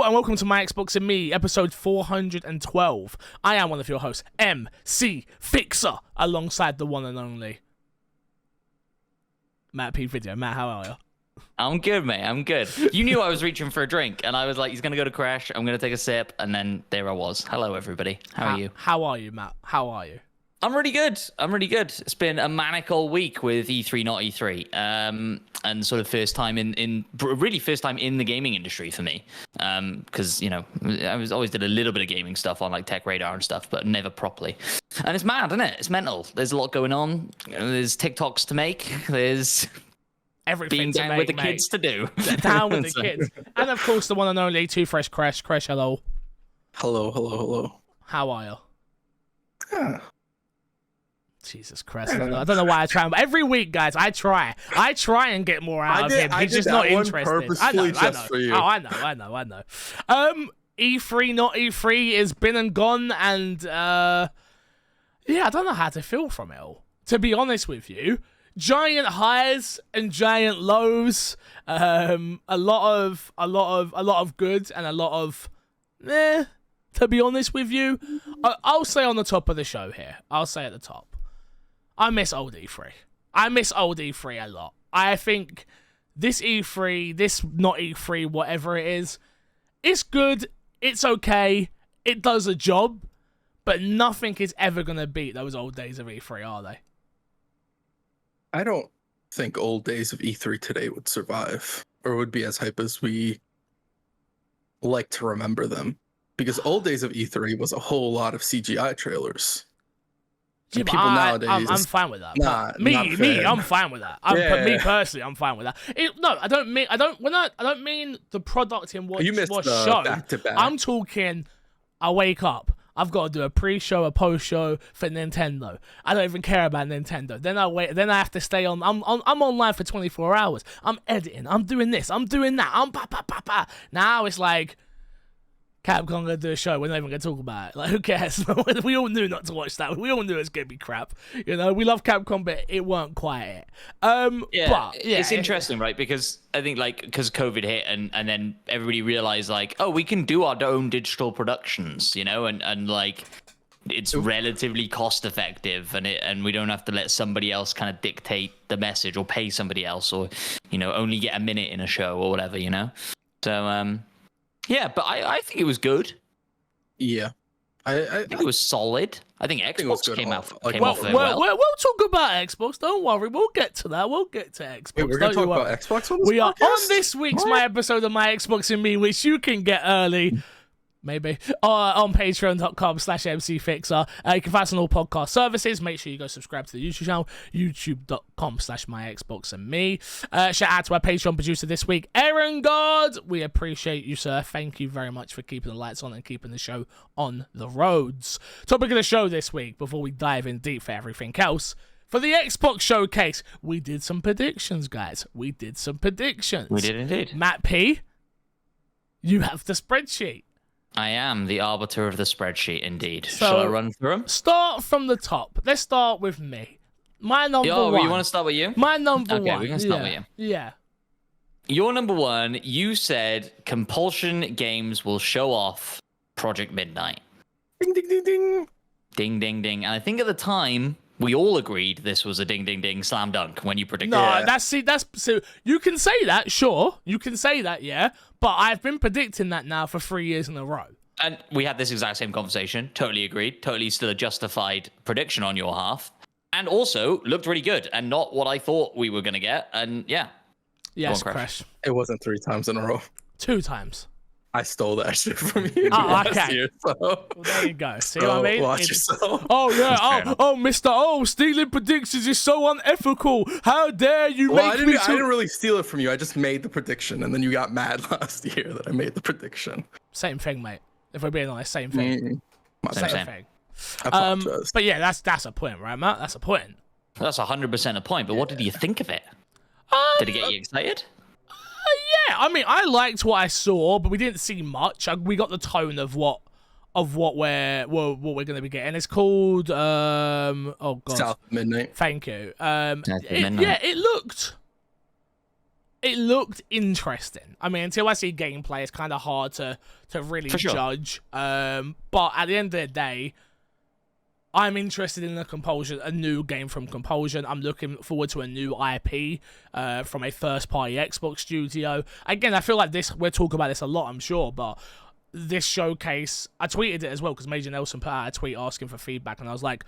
Hello and welcome to My Xbox and Me, episode 412. I am one of your hosts, MC Fixer, alongside the one and only Matt P. Video. Matt, how are you? I'm good, mate. I'm good. You knew I was reaching for a drink, and I was like, he's going to go to Crash. I'm going to take a sip, and then there I was. Hello, everybody. How are you? How are you, Matt? How are you? I'm really good. It's been a manical week with E3, not E3, and sort of first time in the gaming industry for me, because you know I always did a little bit of gaming stuff on like Tech Radar and stuff, but never properly. And it's mad, isn't it? It's mental. There's a lot going on. There's TikToks to make. There's everything being down with the kids to do. Down with the kids, and of course the one and only Too Fresh Crash. Crash, hello. Hello. How are you? Yeah. Jesus Christ. I don't know why I try. Every week, guys, I try and get more out of him. He's just not interested. I know. For you. Oh, I know. E3, not E3 is been and gone, and yeah, I don't know how to feel from it all. To be honest with you, giant highs and giant lows. A lot of good and a lot of meh. To be honest with you, I'll say on the top of the show here. I'll say at the top. I miss old E3. I miss old E3 a lot. I think this E3, this not E3, whatever it is, it's good, it's okay, it does a job, but nothing is ever going to beat those old days of E3, are they? I don't think old days of E3 today would survive or would be as hype as we like to remember them. Because old days of E3 was a whole lot of CGI trailers. Yeah, people nowadays, I'm fine with that. Me, I'm fine with that. Me personally, I'm fine with that. I don't mean the product in what you missed was the shown. back-to-back. I'm talking. I wake up. I've got to do a pre-show, a post-show for Nintendo. I don't even care about Nintendo. Then I wait. Then I have to stay on. I'm online for 24 hours. I'm editing. I'm doing this. I'm doing that. I'm pa. Now it's like, Capcom gonna do a show. We're not even gonna talk about it. Like, who cares? We all knew not to watch that. We all knew it was gonna be crap. You know, we love Capcom, but it weren't quite it. It's interesting, right? Because I think because COVID hit and then everybody realized like, oh, we can do our own digital productions, you know, and like it's relatively cost effective, and we don't have to let somebody else kind of dictate the message or pay somebody else, or you know, only get a minute in a show or whatever, you know. So yeah, but I think it was good. Yeah. I think it was solid. I think Xbox came off very well. We'll talk about Xbox. Don't worry. We'll get to that. We'll get to Xbox. Wait, we're going to talk about Xbox on this We podcast? are on this week's My Episode of My Xbox and Me, which you can get early. Maybe on patreon.com/mcfixer. You can find us on all podcast services. Make sure you go subscribe to the YouTube channel, youtube.com/myxboxandme. Shout out to our Patreon producer this week, Aaron God. We appreciate you, sir. Thank you very much for keeping the lights on and keeping the show on the roads. Topic of the show this week, before we dive in deep for everything else. For the Xbox showcase, we did some predictions, guys. We did indeed. Matt P, you have the spreadsheet. I am the arbiter of the spreadsheet, indeed. So, shall I run through them? Start from the top. Let's start with me. My number one. You want to start with you? My number one. Okay, we're going to start with you. Yeah. Your number one, you said Compulsion Games will show off Project Midnight. Ding, ding, ding, ding. Ding, ding, ding. And I think at the time, we all agreed this was a ding, ding, ding slam dunk when you predicted it. No, so you can say that, sure. You can say that, yeah. But I've been predicting that now for 3 years in a row. And we had this exact same conversation. Totally agreed. Totally still a justified prediction on your half. And also looked really good and not what I thought we were going to get. And yeah. Yes, Crash. It wasn't 3 times in a row. 2 times. I stole that shit from you. Oh, okay. Year, so. Well, there you go. See what I mean? Watch yourself. Oh, yeah. Mr. Stealing predictions is so unethical. How dare you make me... I didn't really steal it from you. I just made the prediction, and then you got mad last year that I made the prediction. Same thing, mate. If we're being honest, same thing. Same thing. But yeah, that's a point, right, Matt? That's a point. That's 100% a point, but what did you think of it? Did it get you excited? Yeah, I mean, I liked what I saw, but we didn't see much. We got the tone of what we're going to be getting. It's called oh god, South Midnight. Thank you. Midnight. Yeah, it looked it looked interesting. I mean, until I see gameplay, it's kind of hard to really judge. But at the end of the day, I'm interested in a new game from Compulsion. I'm looking forward to a new IP from a first-party Xbox studio. Again, I feel like we'll talk about this a lot, I'm sure, but this showcase, I tweeted it as well because Major Nelson put out a tweet asking for feedback, and I was like,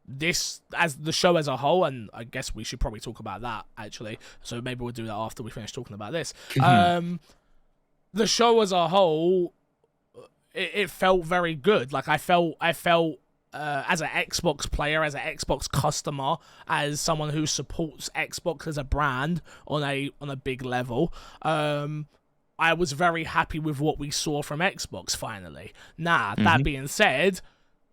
this, as the show as a whole, and I guess we should probably talk about that, actually, so maybe we'll do that after we finish talking about this. The show as a whole, it felt very good. Like, I felt as an Xbox player, as an Xbox customer, as someone who supports Xbox as a brand on a big level, I was very happy with what we saw from Xbox finally. Now, that being said,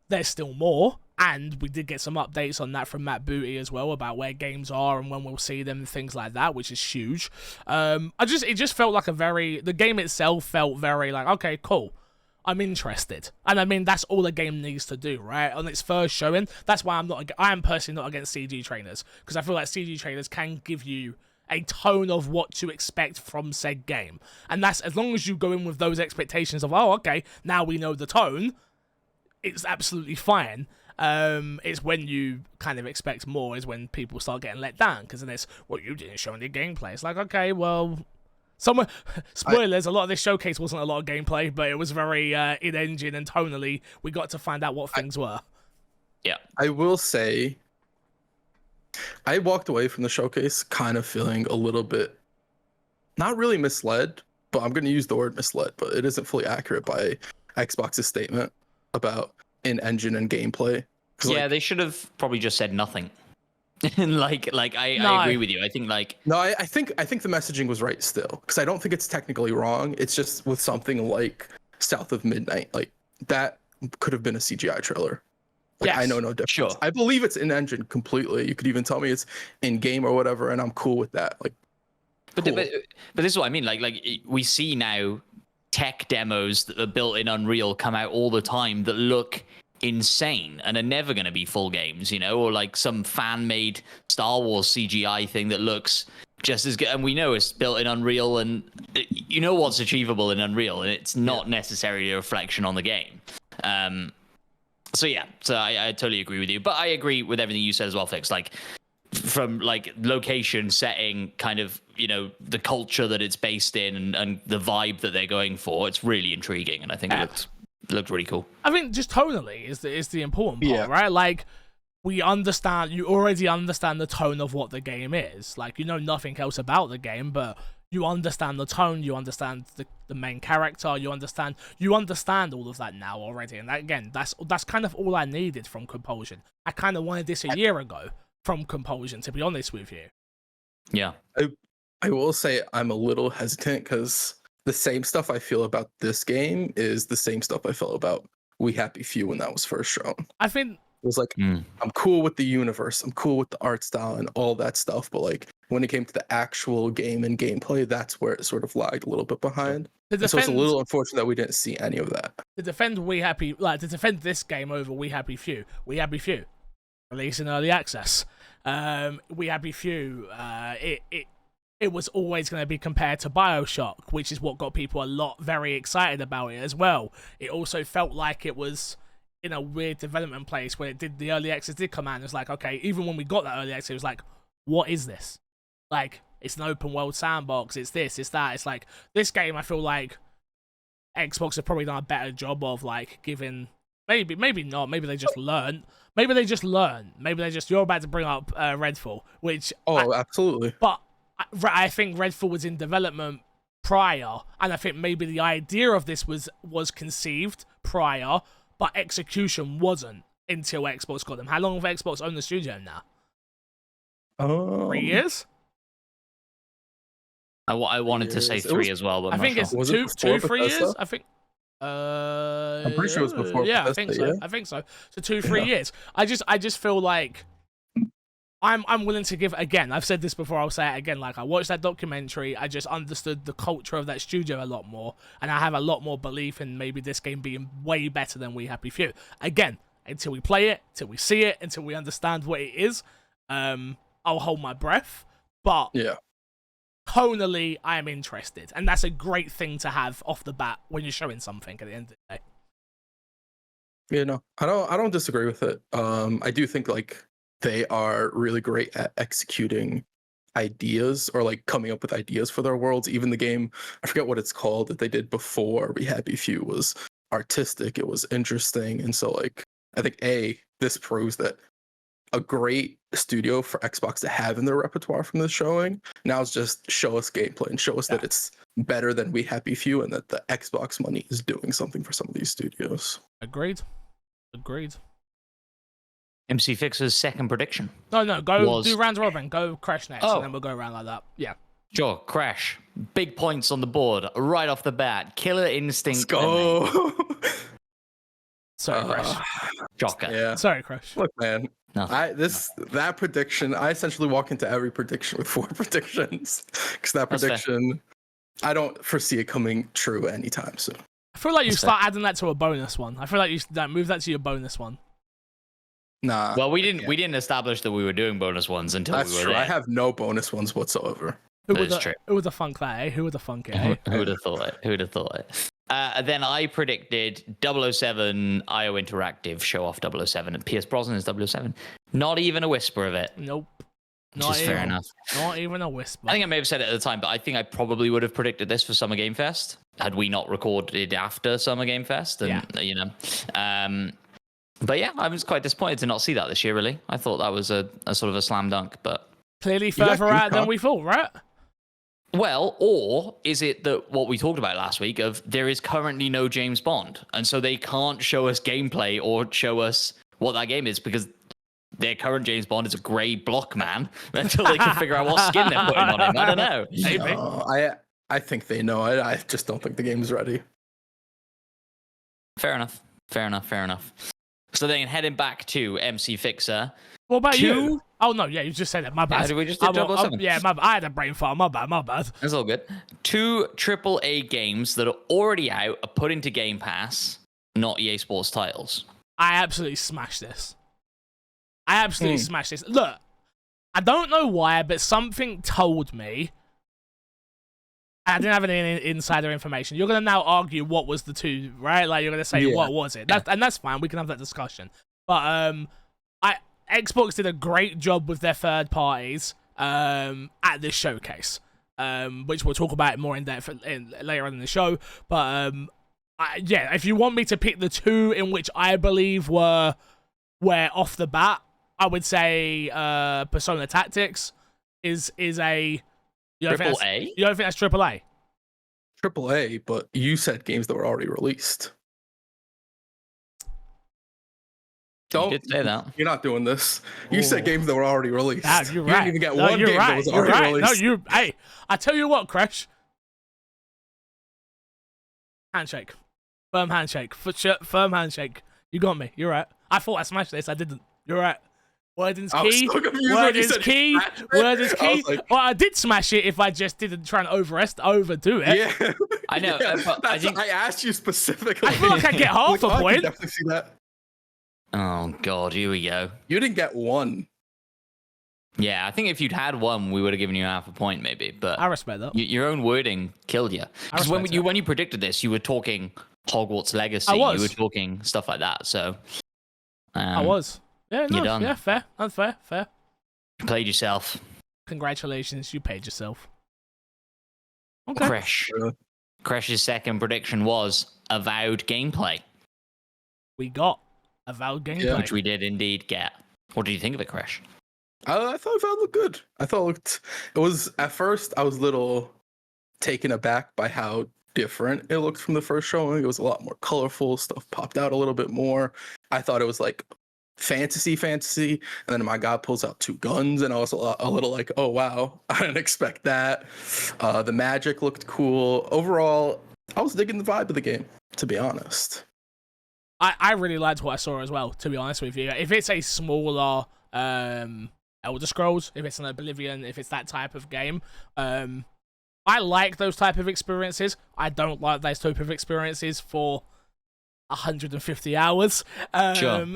there's still more, and we did get some updates on that from Matt Booty as well about where games are and when we'll see them and things like that, which is huge. It just felt like the game itself felt very like, okay, cool, I'm interested. And I mean, that's all a game needs to do, right? On its first showing, that's why I am personally not against CG trailers, because I feel like CG trailers can give you a tone of what to expect from said game. And that's, as long as you go in with those expectations of, oh, okay, now we know the tone, it's absolutely fine. It's when you kind of expect more is when people start getting let down, because then it's, well, you didn't show any gameplay. It's like, okay, well, spoilers, a lot of this showcase wasn't a lot of gameplay, but it was very in-engine and tonally. We got to find out what things were. Yeah. I will say, I walked away from the showcase kind of feeling a little bit, not really misled, but I'm going to use the word misled, but it isn't fully accurate by Xbox's statement about in-engine and gameplay. Yeah, they should have probably just said nothing. I agree with you. I think I think the messaging was right still, because I don't think it's technically wrong. It's just with something like South of Midnight, like that could have been a CGI trailer. Like, yes, I know no difference. Sure. I believe it's in engine completely. You could even tell me it's in game or whatever, and I'm cool with that. Like, but this is what I mean. Like we see now tech demos that are built in Unreal come out all the time that look insane and are never going to be full games, or like some fan-made Star Wars CGI thing that looks just as good, and we know it's built in Unreal, and you know what's achievable in Unreal, and it's not necessarily a reflection on the game. So I totally agree with you, but I agree with everything you said as well, Fix. Like, from like location, setting, kind of, the culture that it's based in, and the vibe that they're going for, it's really intriguing, and I think it looked really cool. I think just tonally is the important part, right? Like, you already understand the tone of what the game is. Like, you know nothing else about the game, but you understand the tone, you understand the main character, you understand all of that now already. And that, again, that's kind of all I needed from Compulsion. I kind of wanted this a year ago from Compulsion, to be honest with you. Yeah. I will say I'm a little hesitant, because the same stuff I feel about this game is the same stuff I felt about We Happy Few when that was first shown. I think it was like, I'm cool with the universe, I'm cool with the art style and all that stuff, but like when it came to the actual game and gameplay, that's where it sort of lagged a little bit behind. So it's a little unfortunate that we didn't see any of that. To defend this game over We Happy Few released in early access. We Happy Few, it was always going to be compared to BioShock, which is what got people very excited about it as well. It also felt like it was in a weird development place where the early access did come out, and it was like, okay, even when we got that early access, it was like, what is this? Like, it's an open world sandbox, it's this, it's that. It's like, this game, I feel like Xbox have probably done a better job of like giving, maybe not, maybe they just learned. Maybe you're about to bring up Redfall, which... absolutely. But I think Redfall was in development prior, and I think maybe the idea of this was conceived prior, but execution wasn't until Xbox got them. How long have Xbox owned the studio now? 3 years? I wanted to say 3 as well, but I think it's 2-3 years. I think. I'm pretty sure it was before. Yeah, Bethesda, I think so. yeah? I think so. So 2-3 years. I just feel like I'm willing to give, again, I've said this before, I'll say it again, like, I watched that documentary, I just understood the culture of that studio a lot more, and I have a lot more belief in maybe this game being way better than We Happy Few. Again, until we play it, until we see it, until we understand what it is, I'll hold my breath, but yeah, tonally, I am interested, and that's a great thing to have off the bat when you're showing something at the end of the day. Yeah, no, I don't disagree with it. I do think like they are really great at executing ideas or like coming up with ideas for their worlds. Even the game, I forget what it's called, that they did before We Happy Few was artistic. It was interesting, and so like I think this proves that a great studio for Xbox to have in their repertoire from this showing. Now it's just show us gameplay and show us that it's better than We Happy Few, and that the Xbox money is doing something for some of these studios. Agreed. MC Fixer's second prediction. No, go do round robin. Go Crash next, and then we'll go around like that. Yeah. Sure, Crash. Big points on the board right off the bat. Killer Instinct. Let's go. Sorry, Crash. Joker. Yeah. Sorry, Crash. Look, man. No. That prediction, I essentially walk into every prediction with 4 predictions. Because that prediction, I don't foresee it coming true anytime soon. I feel like you start adding that to a bonus one. I feel like you move that to your bonus one. Nah. Well, we didn't establish that we were doing bonus ones until That's we were true. there. I have no bonus ones whatsoever. Who would have thunk that, eh? Who would have thunk it, eh? Who would have thought it? Then I predicted 007 IO Interactive show off 007 and Pierce Brosnan is 007. Not even a whisper of it. Nope. Which is fair enough. Not even a whisper. I think I may have said it at the time, but I think I probably would have predicted this for Summer Game Fest had we not recorded after Summer Game Fest. And, you know. But yeah, I was quite disappointed to not see that this year, really. I thought that was a sort of a slam dunk, but... Clearly further out than we thought, right? Well, or is it that what we talked about last week of there is currently no James Bond, and so they can't show us gameplay or show us what that game is because their current James Bond is a grey block man until they can figure out what skin they're putting on him. I don't know. Maybe. I think they know. I just don't think the game's ready. Fair enough. So then heading back to MC Fixer. What about you? Oh, no, yeah, you just said that. My bad. Did we just do 007? Yeah, I had a brain fart. My bad. That's all good. 2 AAA games that are already out are put into Game Pass, not EA Sports titles. I absolutely smashed this. Look, I don't know why, but something told me. I didn't have any insider information. You're going to now argue what was the 2, right? Like, you're going to say, what was it? And that's fine. We can have that discussion. But Xbox did a great job with their third parties at this showcase, which we'll talk about more in depth later on in the show. But if you want me to pick the 2 in which I believe were off the bat, I would say Persona Tactics is a... You don't think that's AAA? AAA, but you said games that were already released. You did say that. You're not doing this. You said games that were already released. You're right. You didn't even get one game that was already released. Hey, I tell you what, Crash. Handshake. Firm handshake. Firm handshake. You got me. You're right. I thought I smashed this. I didn't. You're right. Word is key. Word is key. Well, I did smash it if I just didn't try and overdo it. Yeah. I know. I asked you specifically. I feel like I get half a point. I can definitely see that. Oh, God. Here we go. You didn't get 1. Yeah, I think if you'd had 1, we would have given you half a point, maybe. But I respect that. Your own wording killed you. Because when you predicted this, you were talking Hogwarts Legacy. You were talking stuff like that. So I was. Yeah, no, you're done. Yeah, fair. That's fair. You played yourself. Congratulations, you paid yourself. Okay. Crash's second prediction was Avowed gameplay. We got Avowed gameplay. Which we did indeed get. What do you think of it, Crash? I thought it looked good. It was, at first, I was a little taken aback by how different it looked from the first showing. It was a lot more colorful. Stuff popped out a little bit more. I thought it was like fantasy, and then my guy pulls out 2 guns, and I was a little like, oh wow, I didn't expect that. The magic looked cool. Overall, I was digging the vibe of the game, to be honest. I really liked what I saw as well, to be honest with you. If it's a smaller Elder Scrolls, if it's an Oblivion, if it's that type of game, I like those type of experiences. I don't like those type of experiences for 150 hours. Sure.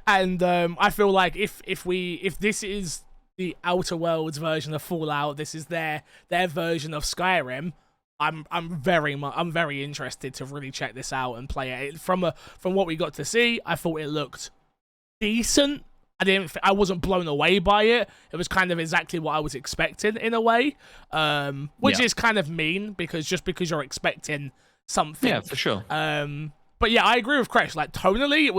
And I feel like if this is the Outer Worlds version of Fallout. This is their version of Skyrim. I'm very interested to really check this out and play it. From what we got to see, I thought it looked decent. I wasn't blown away by it. It was kind of exactly what I was expecting in a way, which is kind of mean because you're expecting something. Yeah, for sure. But yeah, I agree with Crash. Like tonally,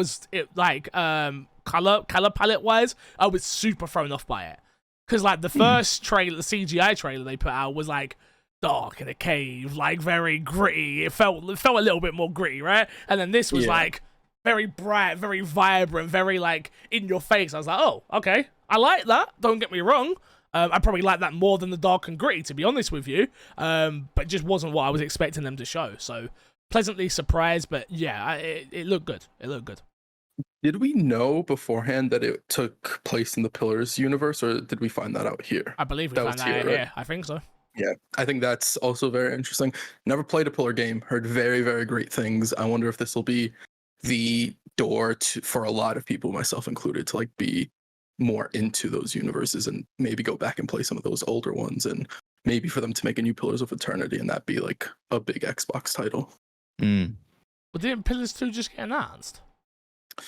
color palette wise, I was super thrown off by it. Because like the first trailer, the CGI trailer they put out was like dark in a cave, like very gritty. It felt a little bit more gritty, right? And then this was like very bright, very vibrant, very like in your face. I was like, oh, okay, I like that. Don't get me wrong. I probably like that more than the dark and gritty, to be honest with you. But it just wasn't what I was expecting them to show. So pleasantly surprised, but yeah, it looked good. It looked good. Did we know beforehand that it took place in the Pillars universe, or did we find that out here? I believe we found that out here. I think so. Yeah, I think that's also very interesting. Never played a Pillar game, heard very, very great things. I wonder if this will be the door for a lot of people, myself included, to like be more into those universes and maybe go back and play some of those older ones, and maybe for them to make a new Pillars of Eternity and that be like a big Xbox title. Well, didn't Pillars 2 just get announced?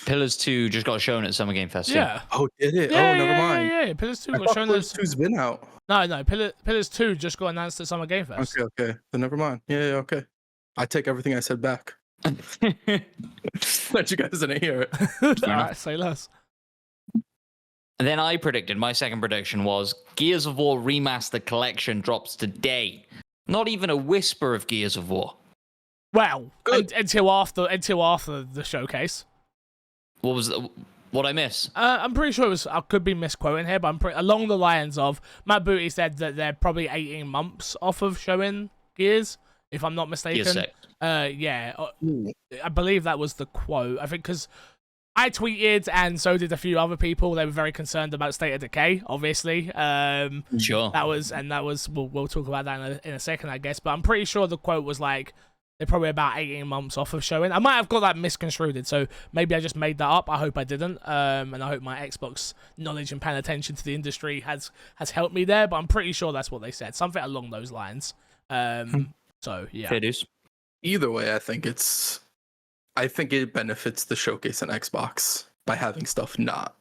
Pillars 2 just got shown at Summer Game Fest. Yeah. Oh, did it? Yeah, never mind. Yeah. Pillars 2 I got shown. Pillars 2's been out. No. Pillars 2 just got announced at Summer Game Fest. Okay. Then never mind. Yeah, okay. I take everything I said back. Let you guys didn't hear it. Alright, say less. And then my second prediction was Gears of War Remastered Collection drops today. Not even a whisper of Gears of War. Well, until after the showcase. What I miss? I'm pretty sure it was. I could be misquoting here, but I'm along the lines of Matt Booty said that they're probably 18 months off of showing Gears, if I'm not mistaken. Gears 6. Yeah, I believe that was the quote. I think because I tweeted and so did a few other people. They were very concerned about State of Decay, obviously. Sure. That was. We'll talk about that in a second, I guess. But I'm pretty sure the quote was like, they're probably about 18 months off of showing. I might have got that misconstrued, so maybe I just made that up. I hope I didn't. And I hope my Xbox knowledge and paying attention to the industry has helped me there, but I'm pretty sure that's what they said. Something along those lines. So, yeah. Fair dues. Either way, I think it benefits the showcase on Xbox by having stuff not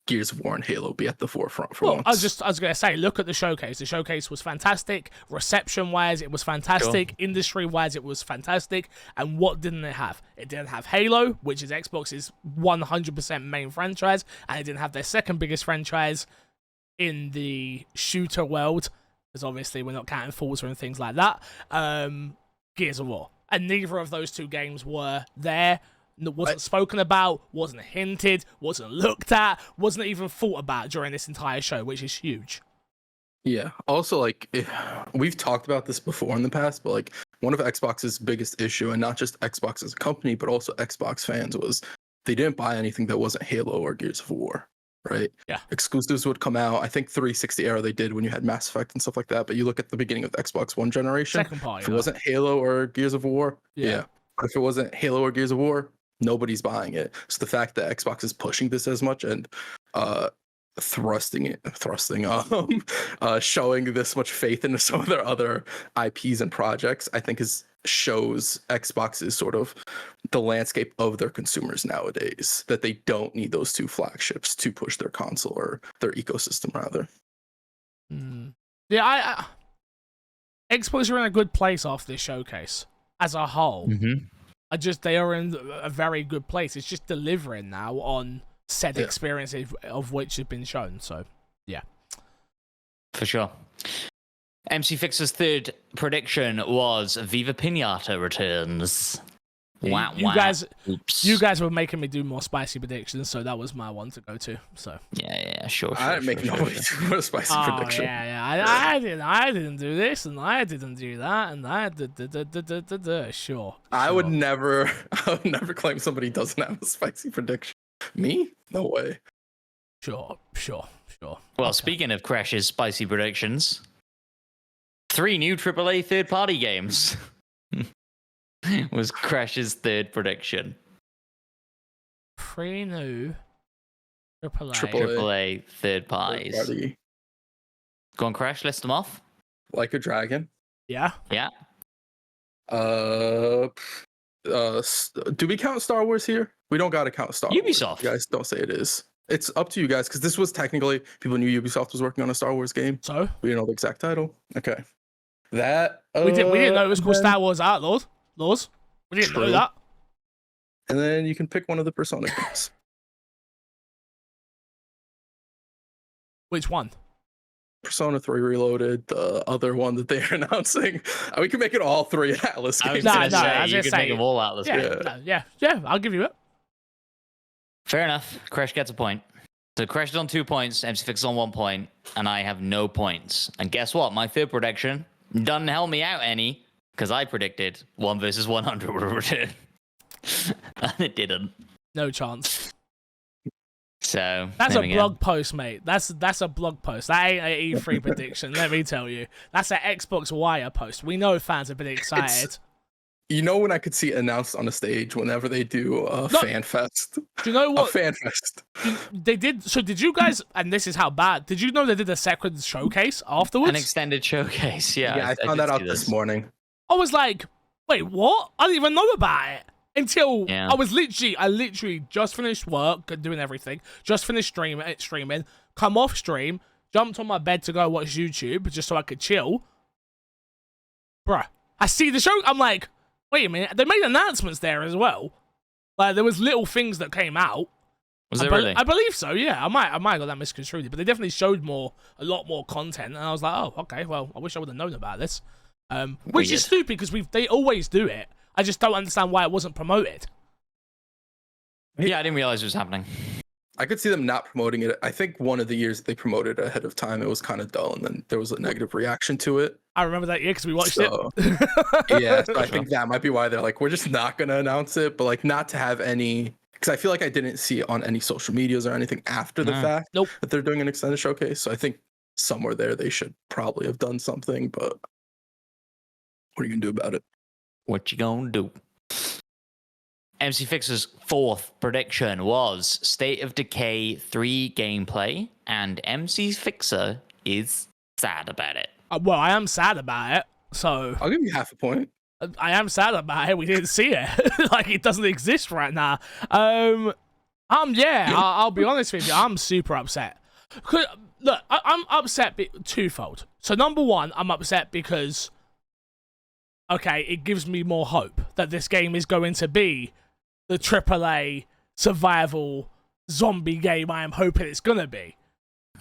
Gears of War and Halo be at the forefront for once. I was going to say, look at the showcase. The showcase was fantastic. Reception-wise, it was fantastic. Sure. Industry-wise, it was fantastic. And what didn't it have? It didn't have Halo, which is Xbox's 100% main franchise, and it didn't have their second biggest franchise in the shooter world, because obviously we're not counting Forza and things like that. Gears of War. And neither of those two games were there. Wasn't spoken about, wasn't hinted, wasn't looked at, wasn't even thought about during this entire show, which is huge. Yeah. Also, like, we've talked about this before in the past, but like one of Xbox's biggest issue, and not just Xbox as a company, but also Xbox fans, was they didn't buy anything that wasn't Halo or Gears of War, right? Yeah. Exclusives would come out. I think 360 era they did when you had Mass Effect and stuff like that. But you look at the beginning of the Xbox One generation, second part, if it wasn't Halo or Gears of War, yeah. But if it wasn't Halo or Gears of War, nobody's buying it. So the fact that Xbox is pushing this as much and showing this much faith into some of their other IPs and projects, I think shows Xbox's sort of the landscape of their consumers nowadays, that they don't need those two flagships to push their console or their ecosystem rather. Yeah, Xbox are in a good place after this showcase as a whole. Mm-hmm. They are in a very good place. It's just delivering now on said experiences of which have been shown. So, yeah. For sure. MC Fixer's third prediction was Viva Pinata returns. Wow, you guys were making me do more spicy predictions, so that was my one to go to. So yeah, sure. I didn't make nobody do a spicy prediction. I didn't do this, and I didn't do that, and I did. Sure. I would never claim somebody doesn't have a spicy prediction. Me? No way. Sure. Well, speaking of Crash's spicy predictions, 3 new AAA third-party games. Was Crash's third prediction. 3 new AAA third parties. Go on, Crash. List them off. Like a Dragon. Yeah. Yeah. Do we count Star Wars here? We don't gotta count Star Wars. Ubisoft. You guys don't say it is. It's up to you guys because this was technically people knew Ubisoft was working on a Star Wars game. So We didn't know the exact title. Okay. That we didn't know it was called then- Star Wars Outlaws. Laws. We didn't know True. that. And then you can pick one of the Persona games. Which one? Persona 3 Reloaded, the other one that they're announcing. We can make it all 3 Atlas I was games. Nah, gonna nah, say I was you gonna could say- make them all Atlas. Yeah, Yeah. yeah. I'll give you it. Fair enough. Crash gets a point. So Crash is on 2 points, MC Fix is on 1 point, and I have no points. And guess what? My third prediction doesn't help me out any, because I predicted 1 versus 100 would return. And it didn't. No chance. So That's there a we go. blog post, mate. That's a blog post. That ain't an E3 prediction. Let me tell you. That's an Xbox Wire post. We know fans have been excited. You know when I could see it announced on a stage whenever they do a fan fest? Do you know A what fan fest. they did? So did you guys? And this is how bad. Did you know they did a second showcase afterwards? An extended showcase. Yeah, Yeah, I found that did out see this morning. I was like, wait, what? I didn't even know about it until Yeah. I literally just finished work and doing everything. Just finished streaming. Come off stream, jumped on my bed to go watch YouTube just so I could chill. Bruh, I see the show. I'm like, wait a minute. They made announcements there as well. Like there was little things that came out. Was it really? I believe so. Yeah, I might have got that misconstrued, but they definitely showed a lot more content, and I was like, oh, okay. Well, I wish I would have known about this. Which is Weird. stupid because they always do it. I just don't understand why it wasn't promoted. Yeah, I didn't realize it was happening. I could see them not promoting it. I think one of the years that they promoted it ahead of time, it was kind of dull, and then there was a negative reaction to it. I remember that year because we watched So, it. Yeah, so I think that might be why they're like, we're just not gonna announce it, but like not to have any, because I feel like I didn't see it on any social medias or anything after the No. fact Nope. that they're doing an extended showcase. So I think somewhere there they should probably have done something, but what are you gonna do about it? What you gonna do? MC Fixer's fourth prediction was State of Decay 3 gameplay, and MC Fixer is sad about it. Well, I am sad about it. So I'll give you half a point. I am sad about it. We didn't see it. Like it doesn't exist right now. Yeah. I'll be honest with you. I'm super upset. 'Cause, look, I'm upset twofold. So number one, I'm upset because okay, it gives me more hope that this game is going to be the AAA survival zombie game I am hoping it's gonna be.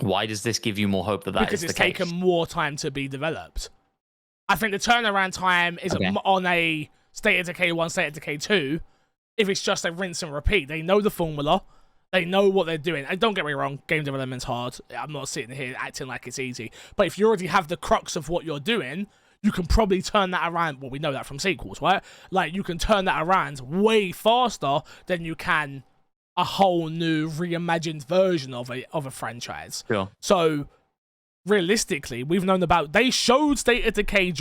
Why does this give you more hope that Because is it's the case? taken more time to be developed. I think the turnaround time is Okay. on a State of Decay 1, State of Decay 2. If it's just a rinse and repeat, they know the formula, they know what they're doing. And don't get me wrong, game development's hard. I'm not sitting here acting like it's easy. But if you already have the crux of what you're doing, you can probably turn that around. Well, we know that from sequels, right? Like, you can turn that around way faster than you can a whole new reimagined version of a franchise. Sure. So realistically, we've known about. They showed State of Decay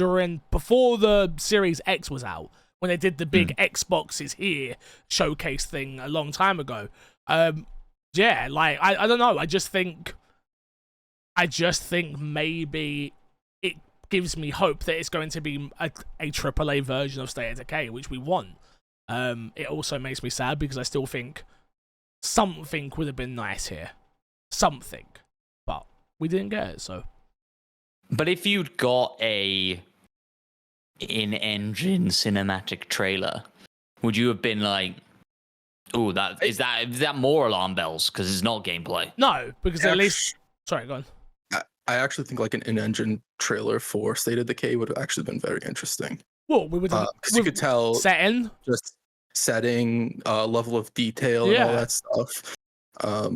before the Series X was out, when they did the big Xbox is here showcase thing a long time ago. Yeah, like I don't know. I just think maybe it gives me hope that it's going to be a AAA version of State of Decay, which we want. It also makes me sad because I still think something would have been nice here. Something. But we didn't get it, so. But if you'd got a in-engine cinematic trailer, would you have been like, "Oh, is that more alarm bells because it's not gameplay"? No, because at least. Sorry, go on. I actually think like an in-engine trailer for State of Decay would have actually been very interesting. Well, we would Because you could tell setting. just setting, level of detail, and all that stuff.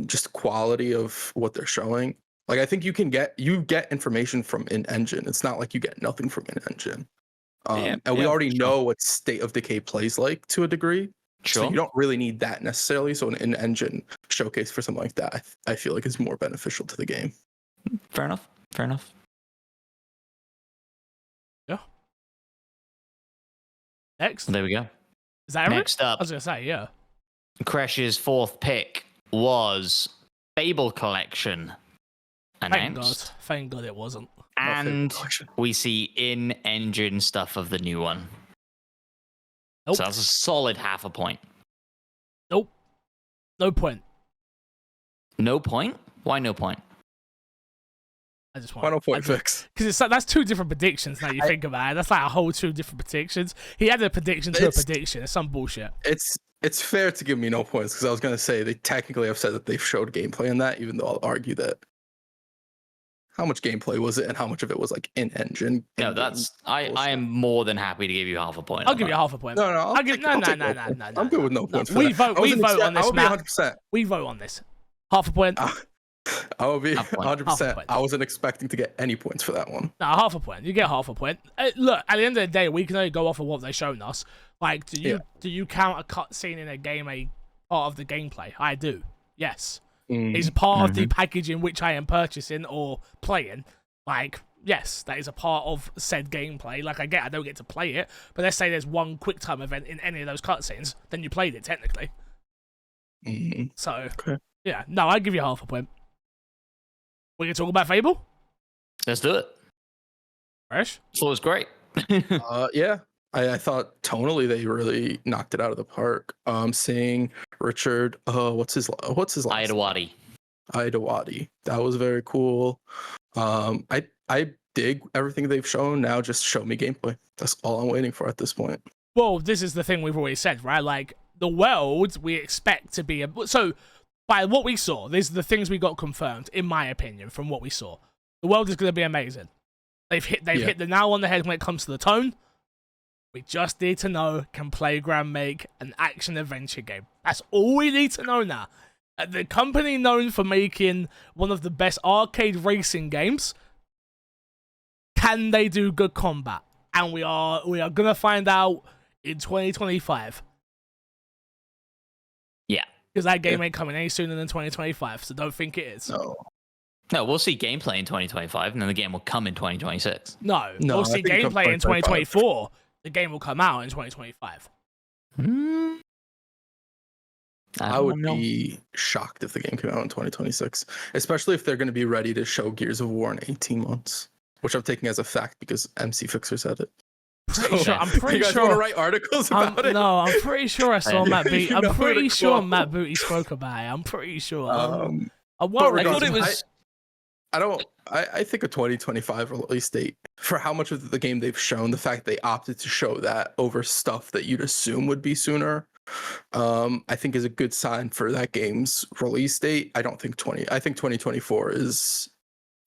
Just quality of what they're showing. Like I think you get information from in-engine. It's not like you get nothing from in-engine. And we already know what State of Decay plays like to a degree. Sure. So you don't really need that necessarily. So an in-engine showcase for something like that, I feel like is more beneficial to the game. Fair enough. Fair enough. Yeah. Next. There we go. Is that everything? Next up, I was gonna say, yeah. Crash's fourth pick was Fable Collection. announced. Thank God it wasn't. And we see in-engine stuff of the new one. Nope. So that's a solid half a point. Nope. No point. No point? Why no point? I just want final point fix. Because it's like, that's two different predictions now you think about it. That's like a whole two different predictions. He had a prediction to a prediction. It's some bullshit. It's fair to give me no points because I was going to say they technically have said that they've showed gameplay in that, even though I'll argue that how much gameplay was it and how much of it was like in-engine. No, that's I am more than happy to give you half a point. I'll give you half a point. No, I'll give no. I'm good with no points. We vote on this. I'll be 100%. We vote on this. Half a point. I will be 100%. I wasn't expecting to get any points for that one. No, half a point. You get half a point. Look, at the end of the day, we can only go off of what they've shown us. Like, do you count a cutscene in a game a part of the gameplay? I do. Yes. It's a part of the package in which I am purchasing or playing. Like, yes, that is a part of said gameplay. Like, I don't get to play it, but let's say there's one quick time event in any of those cutscenes, then you played it technically. So, yeah, no, I give you half a point. We can talk about Fable? Let's do it. Fresh? So it was great. Yeah. I thought tonally they really knocked it out of the park. Seeing Richard, what's his last name? Ayoade. That was very cool. I dig everything they've shown. Now just show me gameplay. That's all I'm waiting for at this point. Well, this is the thing we've always said, right? Like, the world we expect to be so by what we saw, these are the things we got confirmed, in my opinion, from what we saw. The world is going to be amazing. They've hit the nail on the head when it comes to the tone. We just need to know, can Playground make an action-adventure game? That's all we need to know now. The company known for making one of the best arcade racing games, can they do good combat? And we are going to find out in 2025. Yeah. Because that game ain't coming any sooner than 2025, so don't think it is. No, we'll see gameplay in 2025, and then the game will come in 2026. No, we'll see gameplay in 2024. The game will come out in 2025. I would be shocked if the game came out in 2026, especially if they're going to be ready to show Gears of War in 18 months, which I'm taking as a fact because MC Fixer said it. I'm pretty you guys sure. Want to write articles about it? No, I'm pretty sure I saw Matt Booty. I'm pretty sure Matt Booty spoke about it. I'm pretty sure. I thought it was. I think a 2025 release date for how much of the game they've shown, the fact they opted to show that over stuff that you'd assume would be sooner, I think is a good sign for that game's release date. I think 2024 is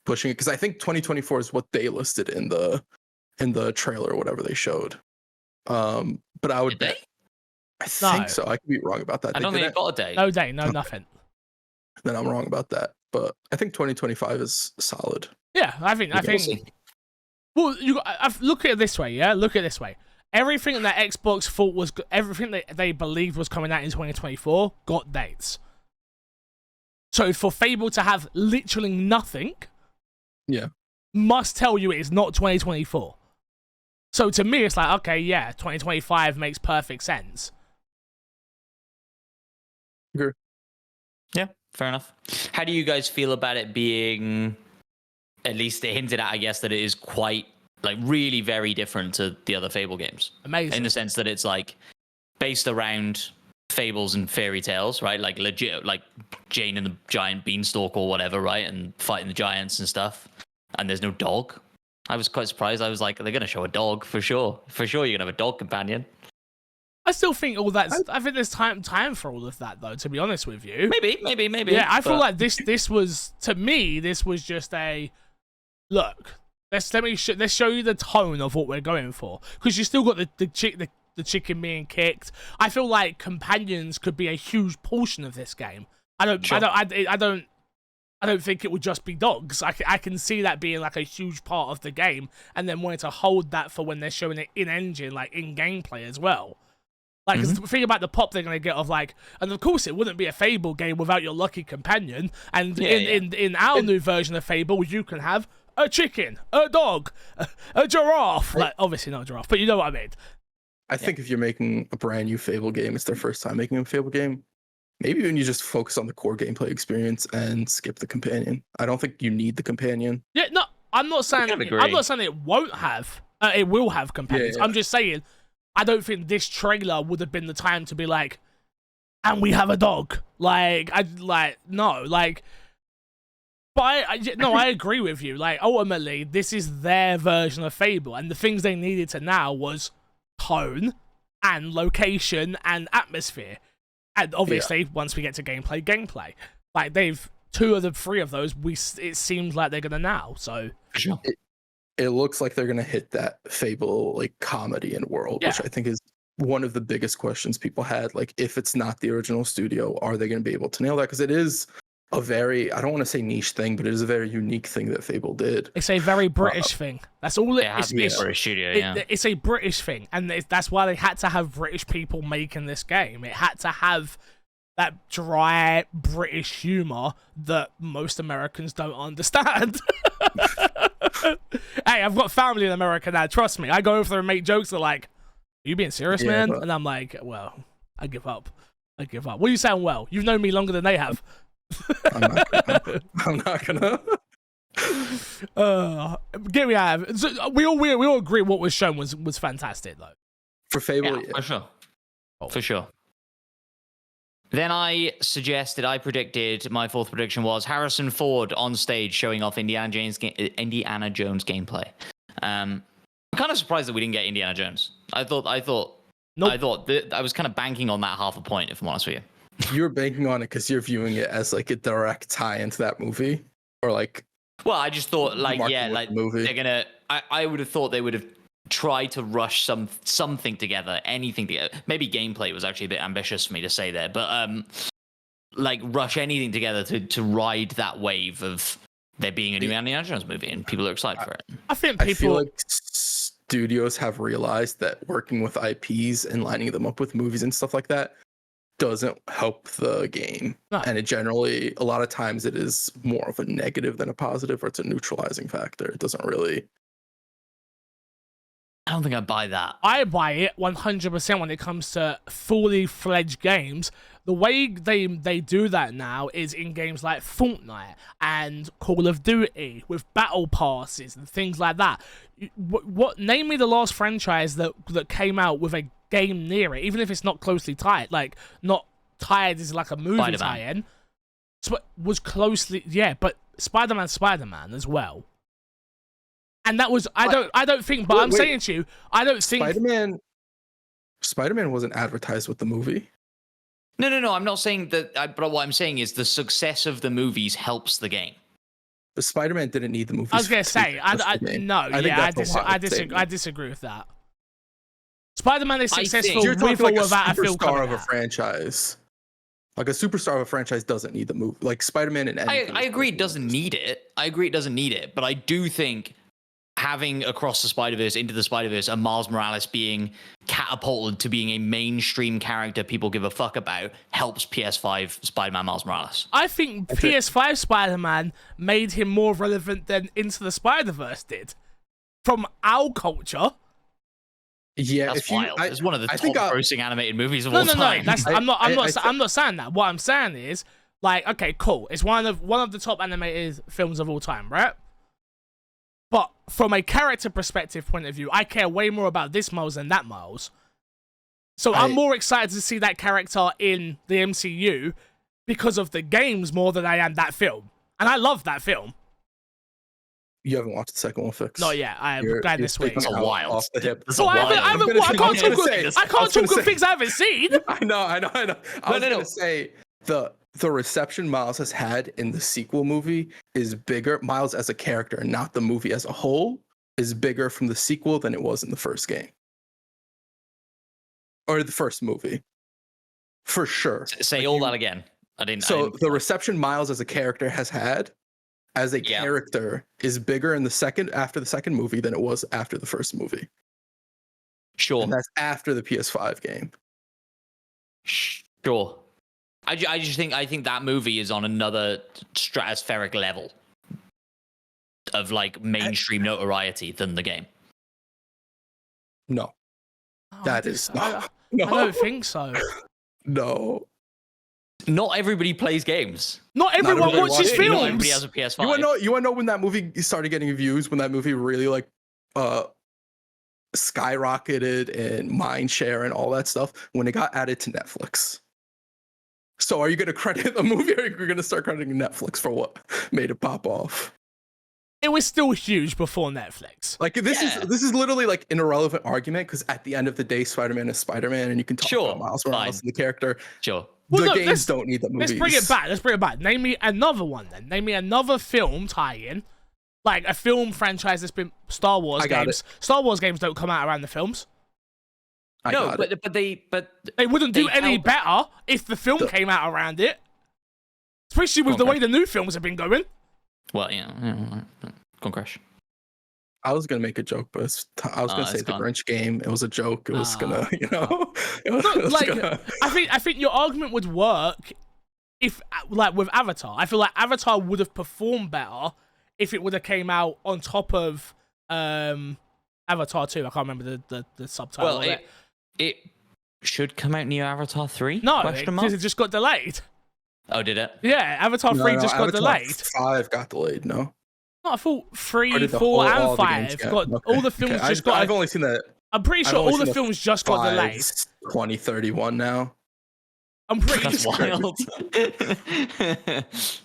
pushing it because I think 2024 is what they listed in the trailer or whatever they showed. But I would bet. I think so. I could be wrong about that. I don't think it got a date. No date, no nothing. Then I'm wrong about that. But I think 2025 is solid. Yeah, I think. Well, look at it this way. Yeah, look at it this way. Everything that Xbox thought was everything that they believed was coming out in 2024 got dates. So for Fable to have literally nothing, must tell you it is not 2024. So to me, it's like, okay, yeah, 2025 makes perfect sense. Agree. Yeah, fair enough. How do you guys feel about it being, at least it hinted at, I guess, that it is quite, like, really very different to the other Fable games? Amazing. In the sense that it's, like, based around fables and fairy tales, right? Like, legit, like, Jane and the giant beanstalk or whatever, right? And fighting the giants and stuff. And there's no dog. I was quite surprised. I was like, they're going to show a dog for sure. For sure, you're going to have a dog companion. I still think all that. I think there's time for all of that, though. To be honest with you, maybe. Yeah, I feel like this was, to me, this was just a look. Let's show you the tone of what we're going for, because you still got the chicken being kicked. I feel like companions could be a huge portion of this game. I don't think it would just be dogs. I can see that being like a huge part of the game, and then wanting to hold that for when they're showing it in engine, like in gameplay as well. Like, think about the pop they're going to get of, like, and of course it wouldn't be a Fable game without your lucky companion. And in our new version of Fable, you can have a chicken, a dog, a giraffe. Like, obviously not a giraffe, but you know what I mean. I think if you're making a brand new Fable game, it's their first time making a Fable game, maybe even you just focus on the core gameplay experience and skip the companion. I don't think you need the companion. Yeah, no, I'm not saying I'm not saying it won't have. It will have companions. Yeah. I'm just saying, I don't think this trailer would have been the time to be like, and we have a dog. Like, no. But I agree with you. Like, ultimately, this is their version of Fable, and the things they needed to now was tone and location and atmosphere. And obviously, once we get to gameplay. Like, they've 2 of the 3 of those. It seems like they're gonna now. So For sure. It looks like they're gonna hit that Fable like comedy and world, which I think is one of the biggest questions people had. Like, if it's not the original studio, are they gonna be able to nail that? Because it is a very, I don't want to say niche thing, but it is a very unique thing that Fable did. it's a very British thing. That's all it is. It's a British studio, It's a British thing, and that's why they had to have British people making this game. It had to have that dry British humor that most Americans don't understand. Hey, I've got family in America now. Trust me. I go over there and make jokes. They're like, "Are you being serious, man?" And I'm like, "Well, I give up. What are you saying? Well, you've known me longer than they have." I'm not gonna. Get me out of it. So we all agree what was shown was fantastic, though. For Fable, for sure. For sure. Then I predicted, my 4th prediction was Harrison Ford on stage showing off Indiana Jones gameplay. I'm kind of surprised that we didn't get Indiana Jones. I thought that I was kind of banking on that half a point, if I'm honest with you. You're banking on it because you're viewing it as like a direct tie into that movie, or like. Well, I just thought the movie. They're gonna. I would have thought they would have tried to rush something together, anything together. Maybe gameplay was actually a bit ambitious for me to say there, but like rush anything together to ride that wave of there being a new Indiana Jones movie, and people are excited for it. I feel like studios have realized that working with IPs and lining them up with movies and stuff like that doesn't help the game. No. And it generally, a lot of times, it is more of a negative than a positive, or it's a neutralizing factor. It doesn't really. I don't think I buy that. I buy it 100% when it comes to fully fledged games. The way they do that now is in games like Fortnite and Call of Duty with battle passes and things like that. Name me the last franchise that came out with a game near it, even if it's not closely tied, like not tied as like a movie Spider-Man. tie-in. Was closely, but Spider-Man as well. And that was I don't think, but I'm saying to you, I don't think Spider-Man wasn't advertised with the movie. No. I'm not saying that. But what I'm saying is the success of the movies helps the game. But Spider-Man didn't need the movie. I was gonna say, I disagree with that. Spider-Man is successful with or without a film coming out. Superstar of a franchise. Like a superstar of a franchise doesn't need the movie. Like Spider-Man and I agree it doesn't need it. But I do think having Across the Spider-Verse, Into the Spider-Verse, and Miles Morales being catapulted to being a mainstream character people give a fuck about helps PS5 Spider-Man Miles Morales. I think PS5 Spider-Man made him more relevant than Into the Spider-Verse did. From our culture. Yeah, that's wild. It's one of the top-grossing animated movies of all time. I'm not saying that. What I'm saying is, like, okay, cool. It's one of the top animated films of all time, right? But from a character perspective point of view, I care way more about this Miles than that Miles. So I'm more excited to see that character in the MCU because of the games more than I am that film. And I love that film. You haven't watched the second one, Fix? No, yeah, I am glad this week. That's a wild. Off the hip. I can't talk good things I haven't seen. I know. I was going to say the reception Miles has had in the sequel movie is bigger. Miles as a character, and not the movie as a whole, is bigger from the sequel than it was in the first game. Or the first movie. For sure. Say all that again. The reception Miles as a character has had as a character is bigger after the second movie than it was after the first movie. Sure. And that's after the PS5 game. Sure. I think that movie is on another stratospheric level of like mainstream notoriety than the game. No. I don't think so. No. not everybody plays games. Not everyone everybody watches watches it. Not everybody films. has a PS5. You wanna know when that movie started getting views? When that movie really like skyrocketed and mind share and all that stuff when it got added to Netflix. So are you going to credit the movie, or are you going to start crediting Netflix for what made it pop off? It was still huge before Netflix. Like this is literally like an irrelevant argument, because at the end of the day, Spider-Man is Spider-Man, and you can talk about Miles Morales and the character. Sure. The games don't need the movies. Let's bring it back. Name me another one then. Name me another film tie-in. Like a film franchise that's been Star Wars games. Star Wars games don't come out around the films. But they wouldn't do any better if the film came out around it. Especially with the way the new films have been going. Well, yeah. Go on, Crash. I was gonna make a joke, but I was gonna say the Grinch game. It was a joke. It was gonna, I think your argument would work if, like, with Avatar. I feel like Avatar would have performed better if it would have came out on top of Avatar 2. I can't remember the subtitle of it. It should come out near Avatar 3? No, because it just got delayed. Oh, did it? Yeah, Avatar 3 just got delayed. 5 got delayed, no? No, I thought 3, 4, and 5 got all the films just got. I've only seen that. I'm pretty sure all the films just got delayed. 2031 now. I'm pretty That's sure. wild.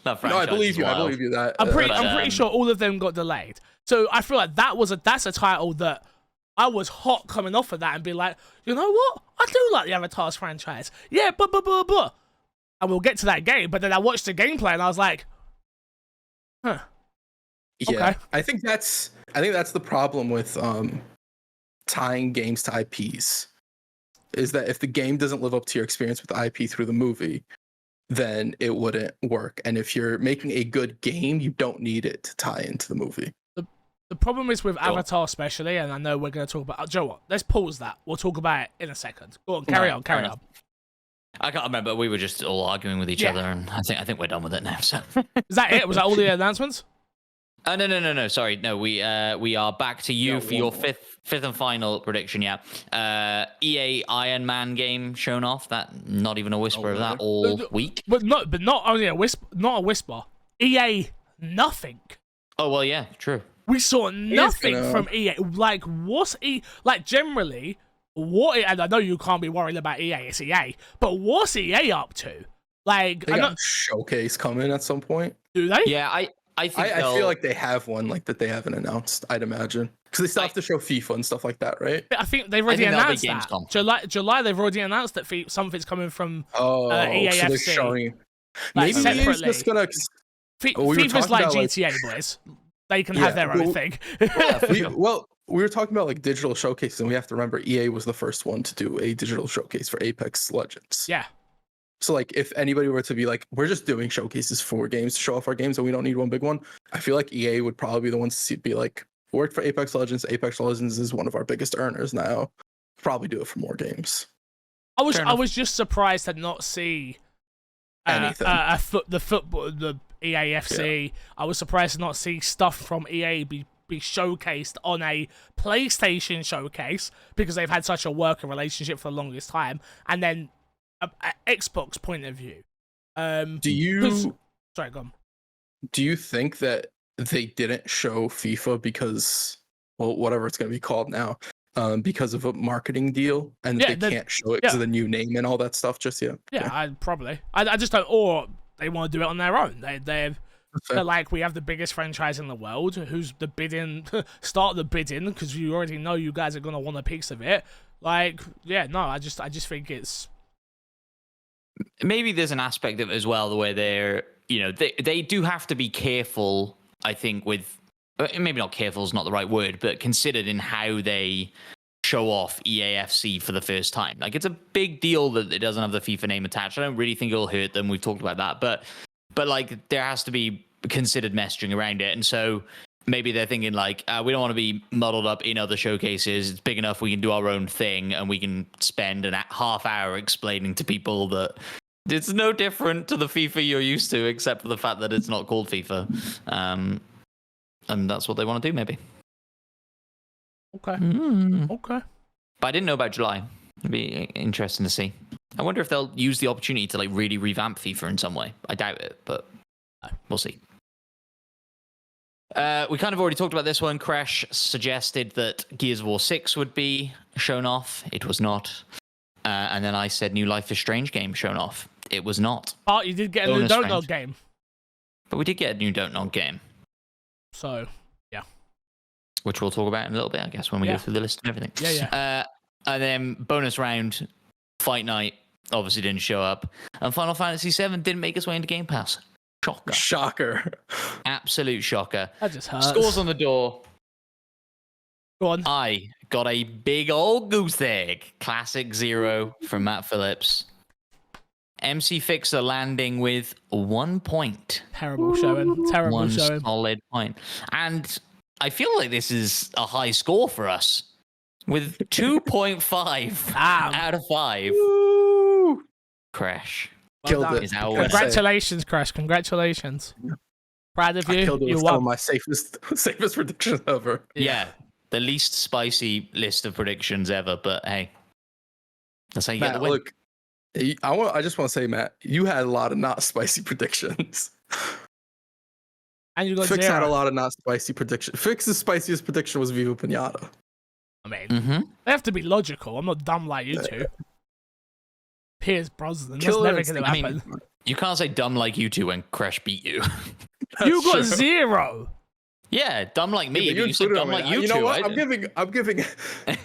No, I believe you. I believe you that. I'm pretty sure all of them got delayed. So I feel like that's a title that I was hot coming off of that and be like, you know what? I do like the Avatars franchise. Yeah, but. And we'll get to that game, but then I watched the gameplay and I was like, huh. Yeah. Okay. I think that's the problem with tying games to IPs. Is that if the game doesn't live up to your experience with the IP through the movie, then it wouldn't work. And if you're making a good game, you don't need it to tie into the movie. The problem is with Avatar especially, and I know we're going to talk about... Joe, what? Let's pause that. We'll talk about it in a second. Go on, carry on. I can't remember. We were just all arguing with each other, and I think we're done with it now. So is that it? Was that all the announcements? No. Sorry, no. We are back to you for your fifth and final prediction. Yeah, EA Iron Man game shown off. That not even a whisper of that all week. But not only a whisper. Not a whisper. EA nothing. Oh well, yeah, true. We saw nothing from EA. Like what's like generally. And I know you can't be worried about EA, it's EA, but what's EA up to? Like, they got a showcase coming at some point. Do they? Yeah, I feel like they have one like that they haven't announced. I'd imagine because they still have to show FIFA and stuff like that, right? I think they've already announced that. July, they've already announced that something's coming from EAFC. So they're showing. Maybe EA's just gonna. FIFA's like GTA, boys. They can have their own thing. We were talking about like digital showcases, and we have to remember EA was the first one to do a digital showcase for Apex Legends. Yeah. So like, if anybody were to be like, we're just doing showcases for games to show off our games, and we don't need one big one, I feel like EA would probably be the ones to be like, worked for Apex Legends. Apex Legends is one of our biggest earners now. Probably do it for more games. I was just surprised to not see anything. The EAFC. Yeah. I was surprised to not see stuff from EA be showcased on a PlayStation showcase because they've had such a working relationship for the longest time, and then Xbox point of view. Sorry, go on. Do you think that they didn't show FIFA because, well, whatever it's going to be called now, because of a marketing deal, and they can't show it because of the new name and all that stuff just yet? Yeah, I just don't. Or they want to do it on their own. They're like, we have the biggest franchise in the world. Who's the bidding? Start the bidding because you already know you guys are gonna want a piece of it. Like, yeah, no, I just think it's maybe there's an aspect of it as well the way they're, they do have to be careful. I think with maybe not careful is not the right word, but considered in how they show off EAFC for the first time. Like, it's a big deal that it doesn't have the FIFA name attached. I don't really think it'll hurt them. We've talked about that, but like, there has to be considered messaging around it. And so maybe they're thinking like, we don't want to be muddled up in other showcases. It's big enough. We can do our own thing, and we can spend a half hour explaining to people that it's no different to the FIFA you're used to, except for the fact that it's not called FIFA. And that's what they want to do, maybe. Okay. Okay. But I didn't know about July. It'd be interesting to see. I wonder if they'll use the opportunity to like really revamp FIFA in some way. I doubt it, but we'll see. We kind of already talked about this one. Crash suggested that Gears of War 6 would be shown off. It was not. And then I said New Life is Strange game shown off. It was not. Oh, you did get a new Bonus Don't round. Nod game. But we did get a new Don't Nod game. So, yeah. Which we'll talk about in a little bit, I guess, when we go through the list and everything. Yeah. And then bonus round, Fight Night, obviously didn't show up. And Final Fantasy VII didn't make its way into Game Pass. Shocker. Absolute shocker. That just hurts. Scores on the door. Go on. I got a big old goose egg. Classic 0 from Matt Phillips. MC Fixer landing with 1 point. Terrible showing. Terrible One showing. solid point. And I feel like this is a high score for us. With 2.5 out of 5. Woo! Crash. Killed done. it. Is our Congratulations, Crash. Congratulations. Proud of you. I killed it You with some of won. my safest predictions ever. Yeah, the least spicy list of predictions ever, but hey. That's how you get Matt, the win. look, I just want to say, Matt, you had a lot of not spicy predictions. And you got Fix 0. had a lot of not spicy predictions. Fix's spiciest prediction was Viva Pinata. I mean, Mm-hmm. they have to be logical. I'm not dumb like you two. Pierce Brosnan. That's Killer never going Instinct. to I happen. mean, you can't say dumb like you two when Crash beat you. You got true. 0. Yeah, dumb like me. Yeah, but you said included dumb him in like it. you You two. know what? I'm giving.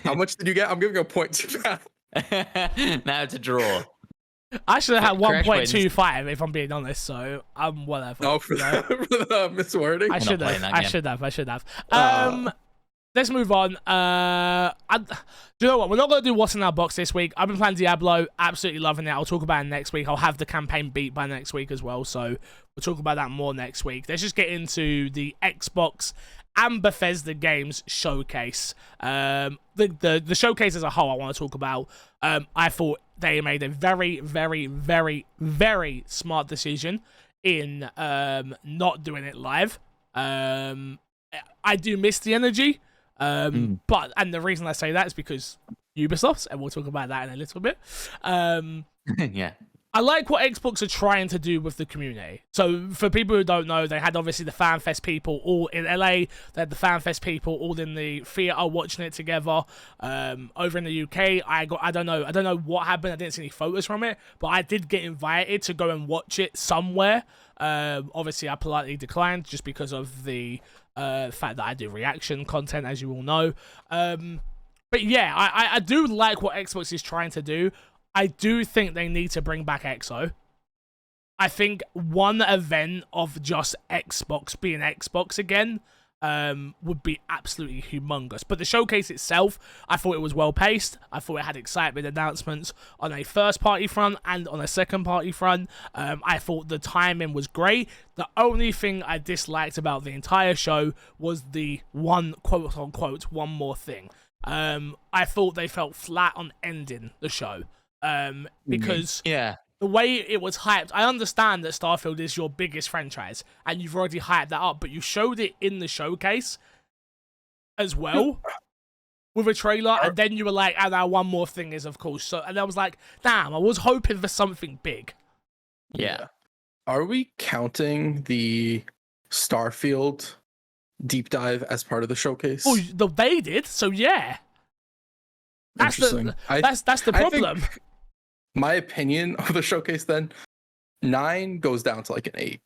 How much did you get? I'm giving a point to Matt. Now it's a draw. I should have had Crash 1.25 if I'm being honest. So I'm whatever. Oh, for you know? the miswording. I should playing have. that I game. should have. I should have. Let's move on. Do you know what? We're not going to do what's in our box this week. I've been playing Diablo. Absolutely loving it. I'll talk about it next week. I'll have the campaign beat by next week as well. So we'll talk about that more next week. Let's just get into the Xbox and Bethesda Games showcase. The showcase as a whole I want to talk about. I thought they made a very, very, very, very smart decision in not doing it live. I do miss the energy. But the reason I say that is because Ubisoft, and we'll talk about that in a little bit. Yeah. I like what Xbox are trying to do with the community. So for people who don't know, they had obviously the FanFest people all in LA. They had the FanFest people all in the theater watching it together. Over in the UK, I don't know what happened. I didn't see any photos from it, but I did get invited to go and watch it somewhere. Obviously, I politely declined just because of the fact that I do reaction content, as you all know. But yeah, I do like what Xbox is trying to do. I do think they need to bring back EXO. I think one event of just Xbox being Xbox again would be absolutely humongous. But the showcase itself, I thought it was well paced. I thought it had excitement announcements on a first party front and on a second party front. I thought the timing was great. The only thing I disliked about the entire show was the one quote unquote one more thing. I thought they felt flat on ending the show. Because Yeah. the way it was hyped, I understand that Starfield is your biggest franchise and you've already hyped that up, but you showed it in the showcase as well with a trailer, and then you were like, and now one more thing is, of course. So, and I was like, damn, I was hoping for something big. Yeah. Are we counting the Starfield deep dive as part of the showcase? Oh, they did, so yeah. That's Interesting. that's the I think problem. my opinion of the showcase then, 9 goes down to like an 8.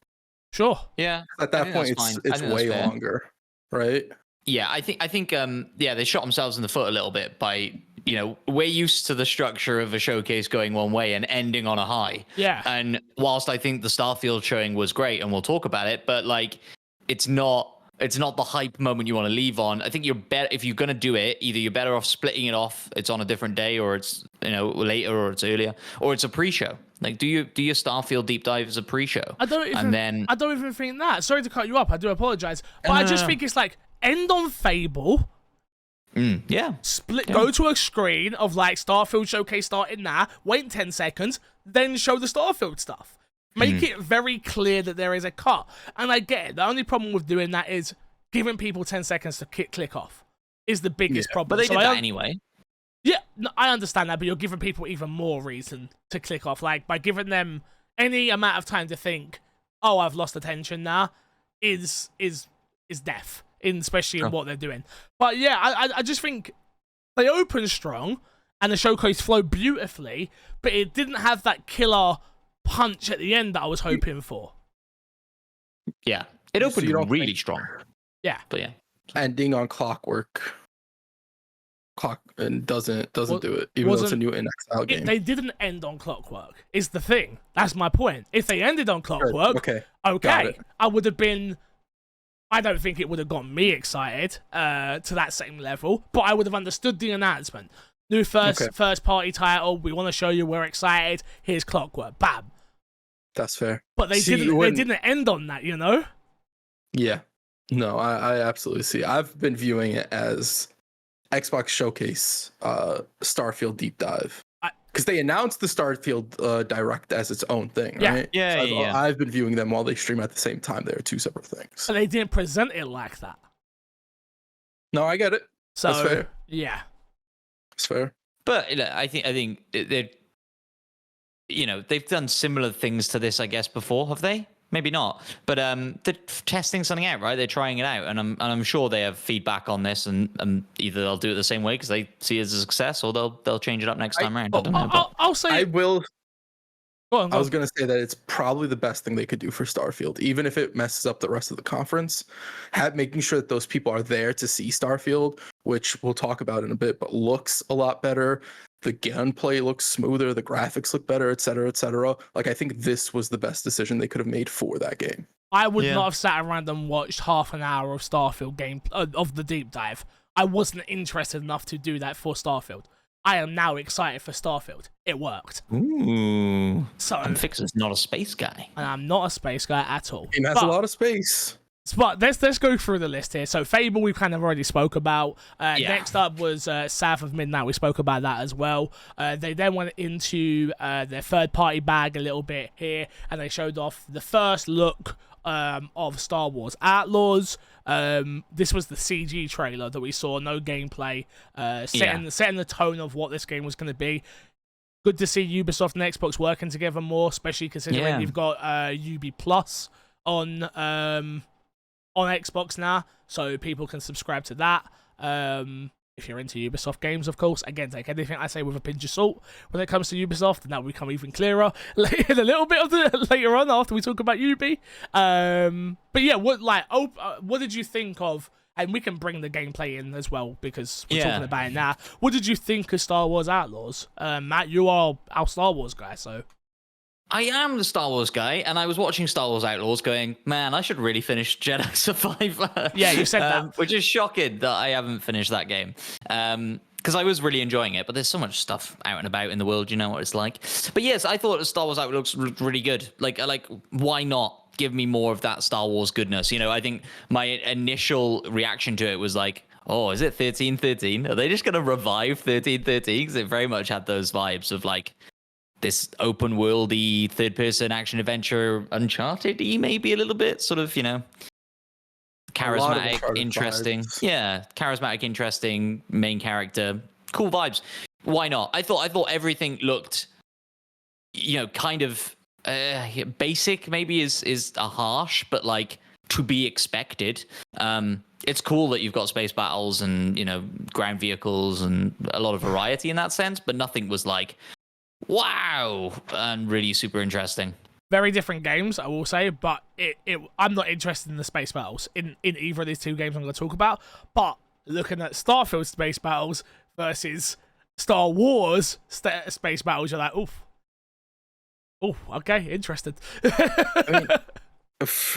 Sure. Yeah. At I that think point, that's fine. I it's think that's way fair. longer, right? Yeah, I think yeah, they shot themselves in the foot a little bit by, you know, we're used to the structure of a showcase going one way and ending on a high. Yeah. And whilst I think the Starfield showing was great and we'll talk about it, but like it's not the hype moment you want to leave on. I think you're better if you're gonna do it, either you're better off splitting it off, it's on a different day, or it's, you know, later, or it's earlier, or it's a pre-show. Like do your Starfield deep dive as a pre-show. I don't even think that. Sorry to cut you up. I do apologize, but I just think it's like end on Fable. Yeah. Go to a screen of like Starfield showcase starting now, wait 10 seconds, then show the Starfield stuff. Make it very clear that there is a cut. And I get it. The only problem with doing that is giving people 10 seconds to click off is the biggest problem. But they So did that anyway. Yeah, I understand that, but you're giving people even more reason to click off, like by giving them any amount of time to think, "Oh, I've lost attention now," is death, especially in what they're doing. But yeah, I just think they opened strong and the showcase flowed beautifully, but it didn't have that killer punch at the end that I was hoping for. Yeah, it opened really strong. Yeah, but yeah, ending on Clockwork. And doesn't do it, even though it's a new in-exile game. They didn't end on Clockwork, is the thing. That's my point. If they ended on Clockwork, okay, I would have been... I don't think it would have got me excited to that same level, but I would have understood the announcement. New first-party title, we want to show you we're excited, here's Clockwork, bam. That's fair. But they didn't end on that, you know? Yeah. No, I absolutely see. I've been viewing it as Xbox Showcase Starfield Deep Dive, because they announced the Starfield Direct as its own thing, right? Yeah, I've been viewing them while they stream at the same time. They're two separate things. But they didn't present it like that. No, I get it. So, that's fair. Yeah, it's fair. But I think they've done similar things to this, I guess, before, have they? Maybe not, but they're testing something out, right? They're trying it out, and I'm sure they have feedback on this, and either they'll do it the same way because they see it as a success, or they'll change it up next time around. I don't know. I'll say I will. Go on. I was gonna say that it's probably the best thing they could do for Starfield, even if it messes up the rest of the conference. Making sure that those people are there to see Starfield, which we'll talk about in a bit, but looks a lot better. The gunplay looks smoother, the graphics look better, etc., etc. Like, I think this was the best decision they could have made for that game. I would not have sat around and watched half an hour of Starfield game of the deep dive. I wasn't interested enough to do that for Starfield. I am now excited for Starfield. It worked. Ooh. So Fixer's not a space guy. And I'm not a space guy at all. It has a lot of space. But let's go through the list here. So Fable, we kind of already spoke about. Next up was South of Midnight. We spoke about that as well. They then went into their third-party bag a little bit here, and they showed off the first look of Star Wars Outlaws. This was the CG trailer that we saw, no gameplay, setting the tone of what this game was going to be. Good to see Ubisoft and Xbox working together more, especially considering you've got Ubi Plus on Xbox now, so people can subscribe to that. If you're into Ubisoft games, of course. Again, take anything I say with a pinch of salt when it comes to Ubisoft, and that will become even clearer in a little bit later on after we talk about Ubi. But yeah, what did you think of? And we can bring the gameplay in as well because we're talking about it now. What did you think of Star Wars Outlaws? Matt, you are our Star Wars guy, so. I am the Star Wars guy, and I was watching Star Wars Outlaws going, man, I should really finish Jedi Survivor. Yeah, you said that. Which is shocking that I haven't finished that game. Because I was really enjoying it, but there's so much stuff out and about in the world, you know what it's like. But yes, I thought Star Wars Outlaws looked really good. Like, why not give me more of that Star Wars goodness? You know, I think my initial reaction to it was like, oh, is it 1313? Are they just going to revive 1313? Because it very much had those vibes of like, this open worldy third person action adventure, Uncharted-y maybe a little bit, sort of, you know, charismatic, interesting. Vibes. Yeah, charismatic, interesting main character, cool vibes. Why not? I thought everything looked, you know, kind of basic. Maybe is a harsh, but like to be expected. It's cool that you've got space battles and, you know, ground vehicles and a lot of variety in that sense, but nothing was like, wow, and really super interesting. Very different games, I will say, but I'm not interested in the space battles in either of these two games I'm going to talk about. But looking at Starfield space battles versus Star Wars space battles, you're like, oof. Oh, okay, interested. I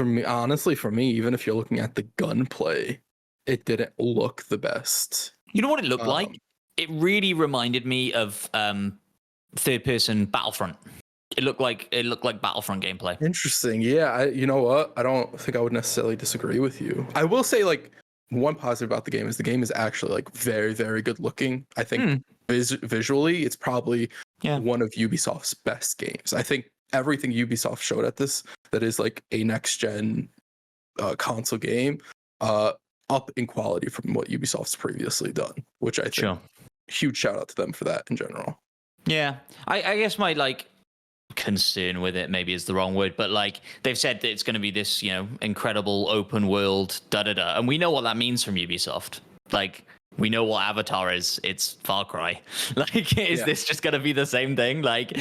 mean, honestly, for me, even if you're looking at the gunplay, it didn't look the best. You know what it looked like? It really reminded me of third-person Battlefront. It looked like Battlefront gameplay. Interesting. Yeah, you know what? I don't think I would necessarily disagree with you. I will say, like, one positive about the game is actually like very, very good looking. I think visually, it's probably one of Ubisoft's best games. I think everything Ubisoft showed at this that is like a next-gen console game, up in quality from what Ubisoft's previously done, which I think huge shout out to them for that in general. Yeah, I guess my like concern with it maybe is the wrong word, but like they've said that it's going to be this, you know, incredible open world and we know what that means from Ubisoft. Like we know what Avatar is. It's Far Cry. Like, is this just going to be the same thing? Like,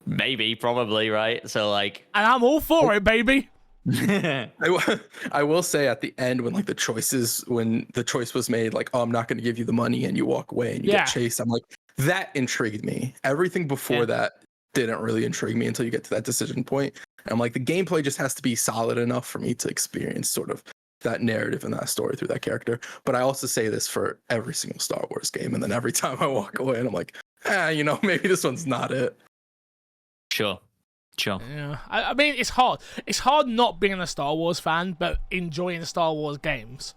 maybe, probably, right? So like, and I'm all for it, baby. I will say at the end when the choice was made, like, oh, I'm not going to give you the money, and you walk away and you get chased, I'm like, that intrigued me. Everything before that didn't really intrigue me until you get to that decision point. And I'm like, the gameplay just has to be solid enough for me to experience sort of that narrative and that story through that character. But I also say this for every single Star Wars game, and then every time I walk away and I'm like, you know, maybe this one's not it. Sure. Yeah, I mean, it's hard. It's hard not being a Star Wars fan, but enjoying Star Wars games.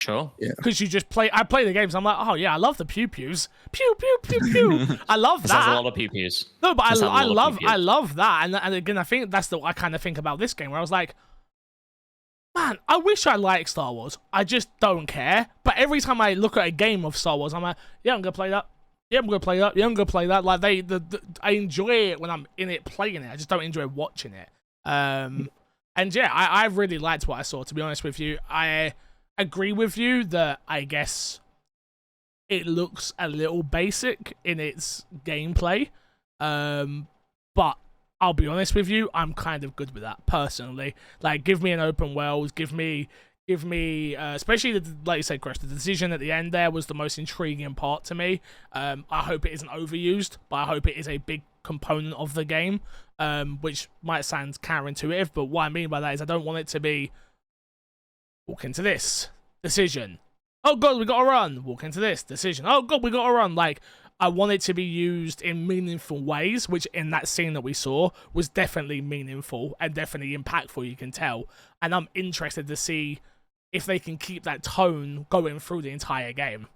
Sure. Yeah. Because you just I play the games. I'm like, oh yeah, I love the pew pews. Pew pew pew pew. I love that. There's a lot of pew pews. No, but I love that. And again, I think that's I kind of think about this game where I was like, man, I wish I liked Star Wars. I just don't care. But every time I look at a game of Star Wars, I'm like, yeah, I'm gonna play that. Yeah, I'm gonna play that. Yeah, I'm gonna play that. Like I enjoy it when I'm in it playing it. I just don't enjoy watching it. And yeah, I really liked what I saw. To be honest with you, I agree with you that I guess it looks a little basic in its gameplay. But I'll be honest with you, I'm kind of good with that personally. Like, give me an open world, give me, especially like you said, Chris, the decision at the end there was the most intriguing part to me. I hope it isn't overused, but I hope it is a big component of the game, which might sound counterintuitive, but what I mean by that is I don't want it to be walk into this decision. Oh god, we gotta run. Walk into this decision. Oh god, we gotta run. Like, I want it to be used in meaningful ways, which in that scene that we saw was definitely meaningful and definitely impactful, you can tell. And I'm interested to see if they can keep that tone going through the entire game.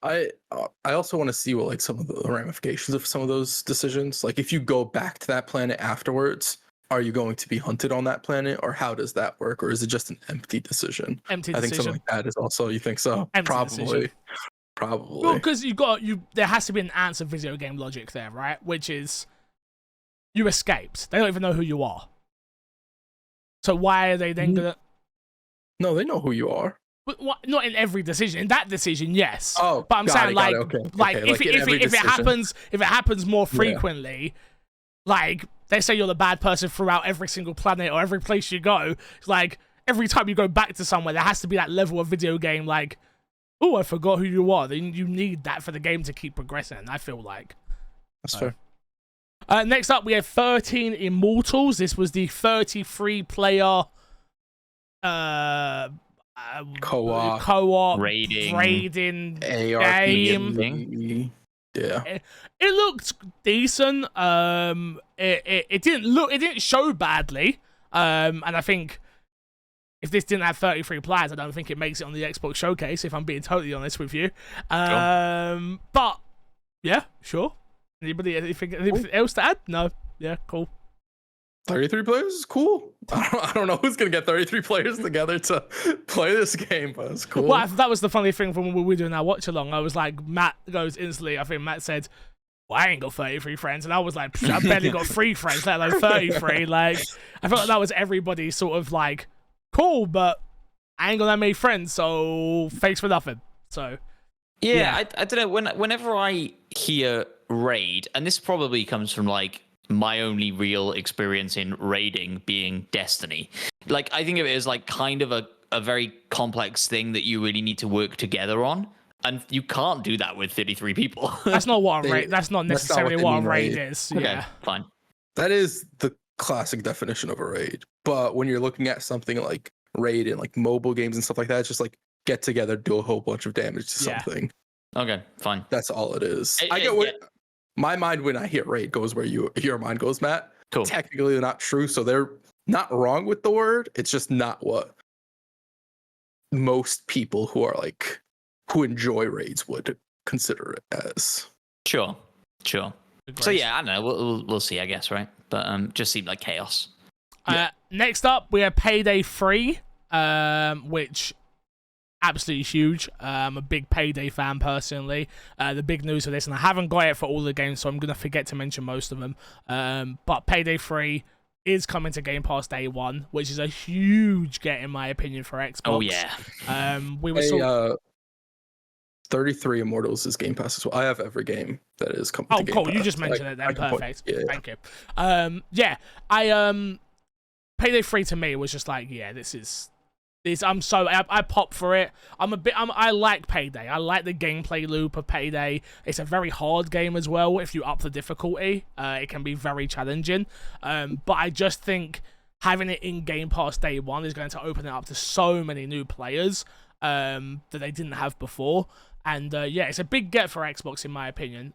I also want to see what some of the ramifications of some of those decisions. Like, if you go back to that planet afterwards, are you going to be hunted on that planet, or how does that work, or is it just an empty decision? Empty I decision. think something like that is also. You think so? Empty Probably. Decision. Probably. Well, because there has to be an answer video game logic there, right? Which is, you escaped. They don't even know who you are. So why are they then gonna? No, they know who you are. But not in every decision. In that decision, yes. Oh, but I'm saying if it happens more frequently, like they say you're the bad person throughout every single planet or every place you go. Like every time you go back to somewhere, there has to be that level of video game like, oh, I forgot who you are. Then you need that for the game to keep progressing. I feel like that's fair. Next up, we have 13 Immortals. This was the 33-player co-op raiding game. Yeah, it looked decent. It didn't show badly. And I think if this didn't have 33 players, I don't think it makes it on the Xbox Showcase, if I'm being totally honest with you. Sure. But yeah, sure. Anything else to add? No. Yeah, cool. 33 players is cool. I don't know who's gonna get 33 players together to play this game, but it's cool. Well, that was the funny thing from when we were doing our watch along. I was like, Matt goes instantly. I think Matt said, well, I ain't got 33 friends, and I was like, I barely got 3 friends, let alone 33. Like, I felt like that was everybody sort of like, cool, but I ain't got that many friends, so thanks for nothing. So yeah. I don't know. Whenever I hear raid, and this probably comes from like my only real experience in raiding being Destiny. Like, I think of it as like kind of a very complex thing that you really need to work together on. And you can't do that with 33 people. That's not what a raid. That's not necessarily what a raid is. Okay, yeah, fine. That is the classic definition of a raid. But when you're looking at something like raid in like mobile games and stuff like that, it's just like get together, do a whole bunch of damage to something. Okay, fine. That's all it is. I get what my mind when I hear raid goes where your mind goes, Matt. Cool. Technically not true, so they're not wrong with the word. It's just not what most people who enjoy raids would consider it as. Sure. So yeah, I don't know. We'll see, I guess, right? But just seemed like chaos. Next up, we have Payday 3, which absolutely huge. I'm a big Payday fan personally. The big news of this, and I haven't got it for all the games, so I'm going to forget to mention most of them. But Payday 3 is coming to Game Pass day one, which is a huge get in my opinion for Xbox. Oh yeah. We were 33 Immortals is Game Pass as well. I have every game that is coming to Game cool. Pass. You just mentioned it then. Perfect. Yeah. Thank you. Payday 3 to me was just like, yeah, this. I pop for it. I like Payday. I like the gameplay loop of Payday. It's a very hard game as well. If you up the difficulty, it can be very challenging. But I just think having it in Game Pass day one is going to open it up to so many new players that they didn't have before. And it's a big get for Xbox in my opinion.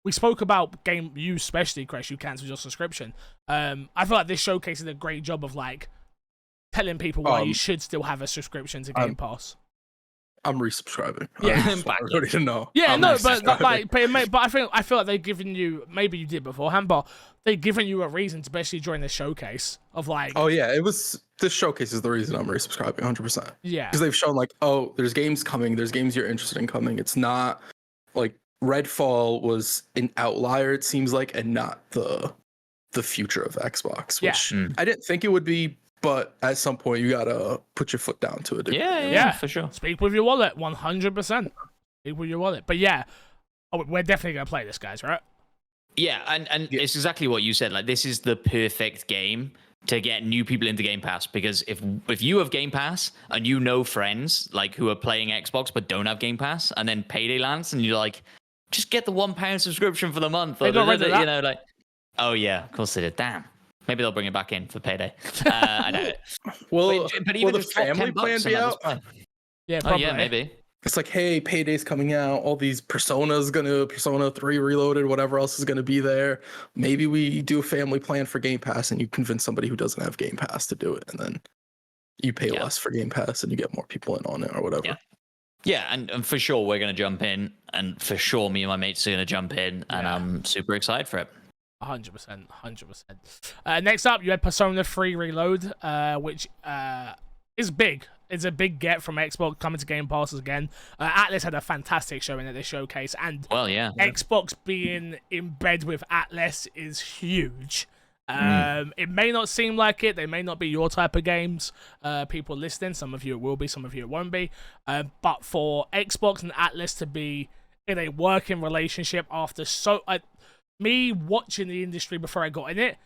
We spoke about you especially, Chris, you cancelled your subscription. I feel like this showcases a great job of like telling people why you should still have a subscription to Game Pass. I'm resubscribing. Yeah, I want everybody to know. Yeah, no, but I feel like they've given you, maybe you did beforehand, but they've given you a reason, especially during the showcase of like. Oh yeah, this showcase is the reason I'm resubscribing 100%. Yeah, because they've shown like, oh, there's games coming, there's games you're interested in coming. It's not like Redfall was an outlier, it seems like, and not the future of Xbox, which I didn't think it would be. But at some point, you gotta put your foot down to it. Yeah, for sure. Speak with your wallet, 100%. Speak with your wallet. But yeah, we're definitely gonna play this, guys, right? Yeah, and it's exactly what you said. Like, this is the perfect game to get new people into Game Pass, because if you have Game Pass and you know friends like who are playing Xbox but don't have Game Pass, and then Payday lands, and you're like, just get the £1 subscription for the month, or like, oh yeah, of course they did. Damn. Maybe they'll bring it back in for Payday. I doubt it. Will the family plan be out? Yeah, probably. Oh, yeah, maybe. It's like, hey, Payday's coming out. All these Persona 3 Reloaded, whatever else is gonna be there. Maybe we do a family plan for Game Pass, and you convince somebody who doesn't have Game Pass to do it, and then you pay less for Game Pass, and you get more people in on it or whatever. Yeah, and for sure we're gonna jump in, and for sure me and my mates are gonna jump in, and I'm super excited for it. 100%. Next up, you had Persona 3 Reload, which is big. It's a big get from Xbox coming to Game Pass again. Atlas had a fantastic showing at this showcase, and Xbox being in bed with Atlas is huge. It may not seem like it. They may not be your type of games. People listening, some of you it will be, some of you it won't be. But for Xbox and Atlas to be in a working relationship after me watching the industry before I got in it,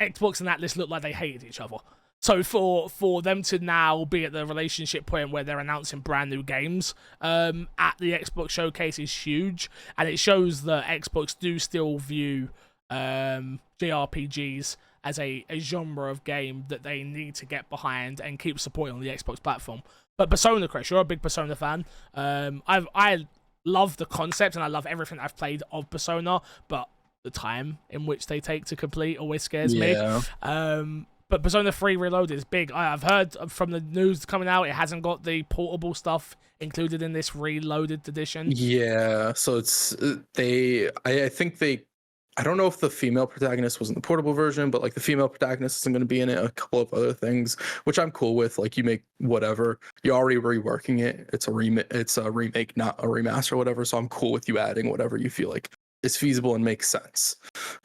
Xbox and Atlas looked like they hated each other. So for them to now be at the relationship point where they're announcing brand new games at the Xbox showcase is huge, and it shows that Xbox do still view JRPGs as a genre of game that they need to get behind and keep supporting on the Xbox platform. But Persona, Chris, you're a big Persona fan. I love the concept and I love everything I've played of Persona, but the time in which they take to complete always scares me. But Persona 3 Reloaded is big. I've heard from the news coming out, it hasn't got the portable stuff included in this Reloaded edition. Yeah, so it's I think I don't know if the female protagonist was in the portable version, but like the female protagonist isn't going to be in it. A couple of other things, which I'm cool with. Like, you make whatever, you're already reworking it. It's a remake, not a remaster or whatever. So I'm cool with you adding whatever you feel like is feasible and makes sense.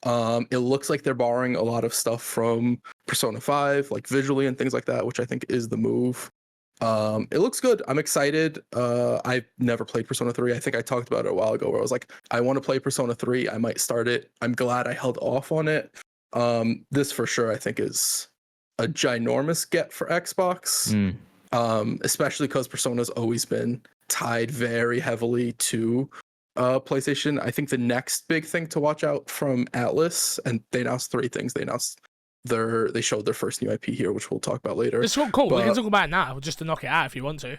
It looks like they're borrowing a lot of stuff from Persona 5, like visually and things like that, which I think is the move. It looks good. I'm excited. I've never played Persona 3. I think I talked about it a while ago where I was like, I want to play Persona 3. I might start it. I'm glad I held off on it. This for sure I think is a ginormous get for Xbox. Especially because Persona's always been tied very heavily to PlayStation. I think the next big thing to watch out from Atlas, and they announced 3 things. They showed their first new IP here, which we'll talk about later. It's cool. We can talk about it now, just to knock it out if you want to.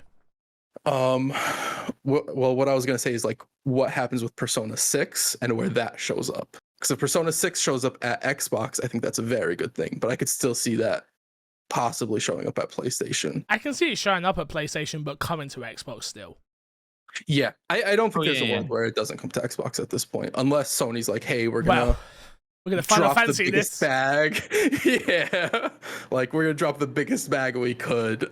What I was gonna say is like what happens with Persona 6 and where that shows up. Because if Persona 6 shows up at Xbox, I think that's a very good thing. But I could still see that possibly showing up at PlayStation. I can see it showing up at PlayStation, but coming to Xbox still. Yeah, I don't think there's a world where it doesn't come to Xbox at this point, unless Sony's like, hey, we're gonna We're gonna Final drop Fancy the biggest this. bag. Yeah, like we're gonna drop the biggest bag we could.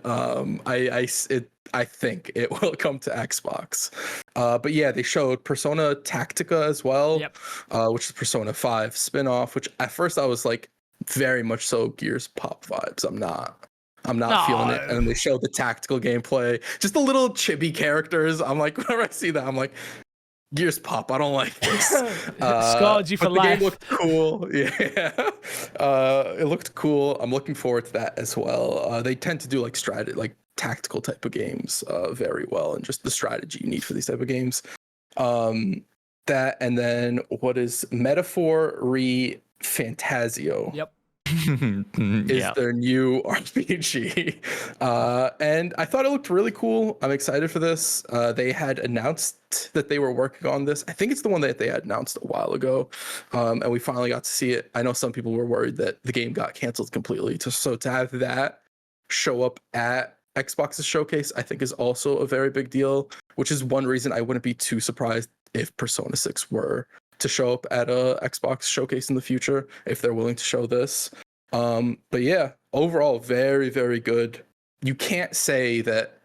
I think it will come to Xbox. But yeah, they showed Persona Tactica as well, Yep. Which is Persona 5 spin-off, which at first I was like very much so Gears Pop vibes. I'm not feeling it. And they showed the tactical gameplay, just the little chibi characters. I'm like, whenever I see that, I'm like, Gears Pop, I don't like this. Scarred you for but the life. game looked cool. Yeah. It looked cool. I'm looking forward to that as well. They tend to do like tactical type of games very well, and just the strategy you need for these type of games. That, and then what is Metaphor Re Fantasio? Yep. Is their new RPG. And I thought it looked really cool. I'm excited for this. They had announced that they were working on this. I think it's the one that they had announced a while ago. And we finally got to see it. I know some people were worried that the game got canceled completely. So to have that show up at Xbox's showcase, I think is also a very big deal, which is one reason I wouldn't be too surprised if Persona 6 were to show up at a Xbox showcase in the future, if they're willing to show this. But yeah, overall, very, very good. You can't say that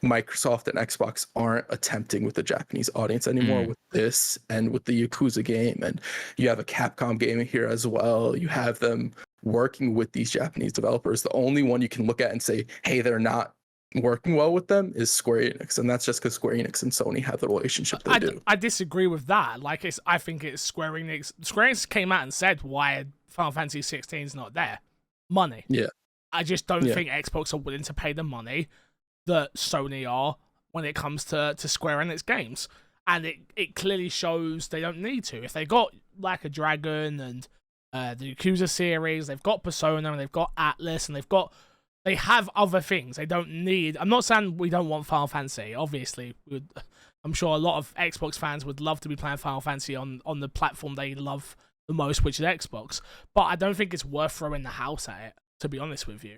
Microsoft and Xbox aren't attempting with the Japanese audience anymore with this and with the Yakuza game. And you have a Capcom game here as well. You have them working with these Japanese developers. The only one you can look at and say, hey, they're not working well with them is Square Enix, and that's just because Square Enix and Sony have the relationship they do. I disagree with that. Like, I think it's Square Enix. Square Enix came out and said why Final Fantasy 16 is not there. Money. Yeah. I just don't think Xbox are willing to pay the money that Sony are when it comes to Square Enix games. And it clearly shows they don't need to. If they got Like a Dragon and the Yakuza series, they've got Persona and they've got Atlas and they have other things. They don't need... I'm not saying we don't want Final Fantasy. Obviously, I'm sure a lot of Xbox fans would love to be playing Final Fantasy on the platform they love the most, which is Xbox. But I don't think it's worth throwing the house at it, to be honest with you.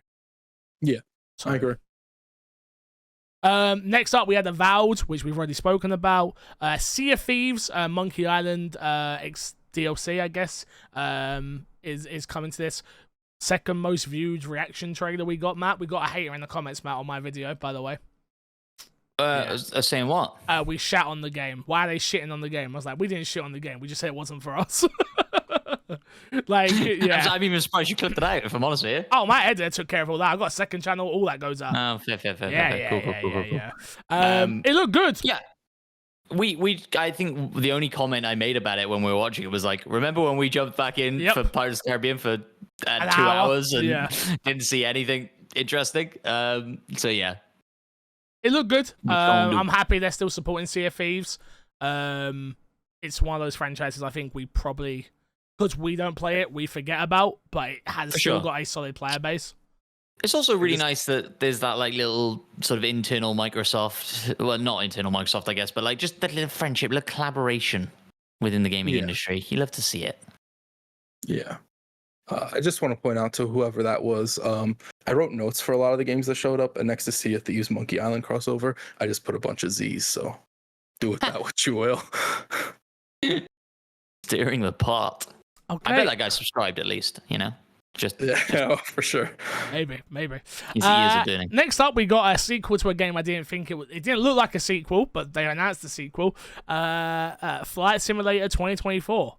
Yeah, so, I agree. Next up, we had Avowed, which we've already spoken about. Sea of Thieves, Monkey Island DLC, I guess, is coming to this. Second most viewed reaction trailer we got, Matt. We got a hater in the comments, Matt, on my video, by the way. Saying what? We shat on the game. Why are they shitting on the game? I was like, we didn't shit on the game. We just said it wasn't for us. Like, yeah. I'm even surprised you clipped it out, if I'm honest with you. Oh, my editor took care of all that. I got a second channel, all that goes up. Oh, fair. Cool. It looked good. Yeah. I think the only comment I made about it when we were watching it was like, remember when we jumped back in for Pirates of the Caribbean for 2 hours and didn't see anything interesting? So yeah. It looked good. I'm happy they're still supporting Sea of Thieves. It's one of those franchises I think we probably, because we don't play it, we forget about, but it has still got a solid player base. It's also really nice that there's that like little sort of internal Microsoft, well, not internal Microsoft, I guess, but like just that little friendship, little collaboration within the gaming industry. You love to see it. Yeah. I just want to point out to whoever that was, I wrote notes for a lot of the games that showed up, and next to Sea of Thieves Monkey Island crossover, I just put a bunch of Z's, so do with that what you will. Steering the pot. Okay. I bet that guy subscribed at least, you know? Just for sure. Maybe. His ears are burning. Next up, we got a sequel to a game I didn't think it didn't look like a sequel, but they announced the sequel. Flight Simulator 2024.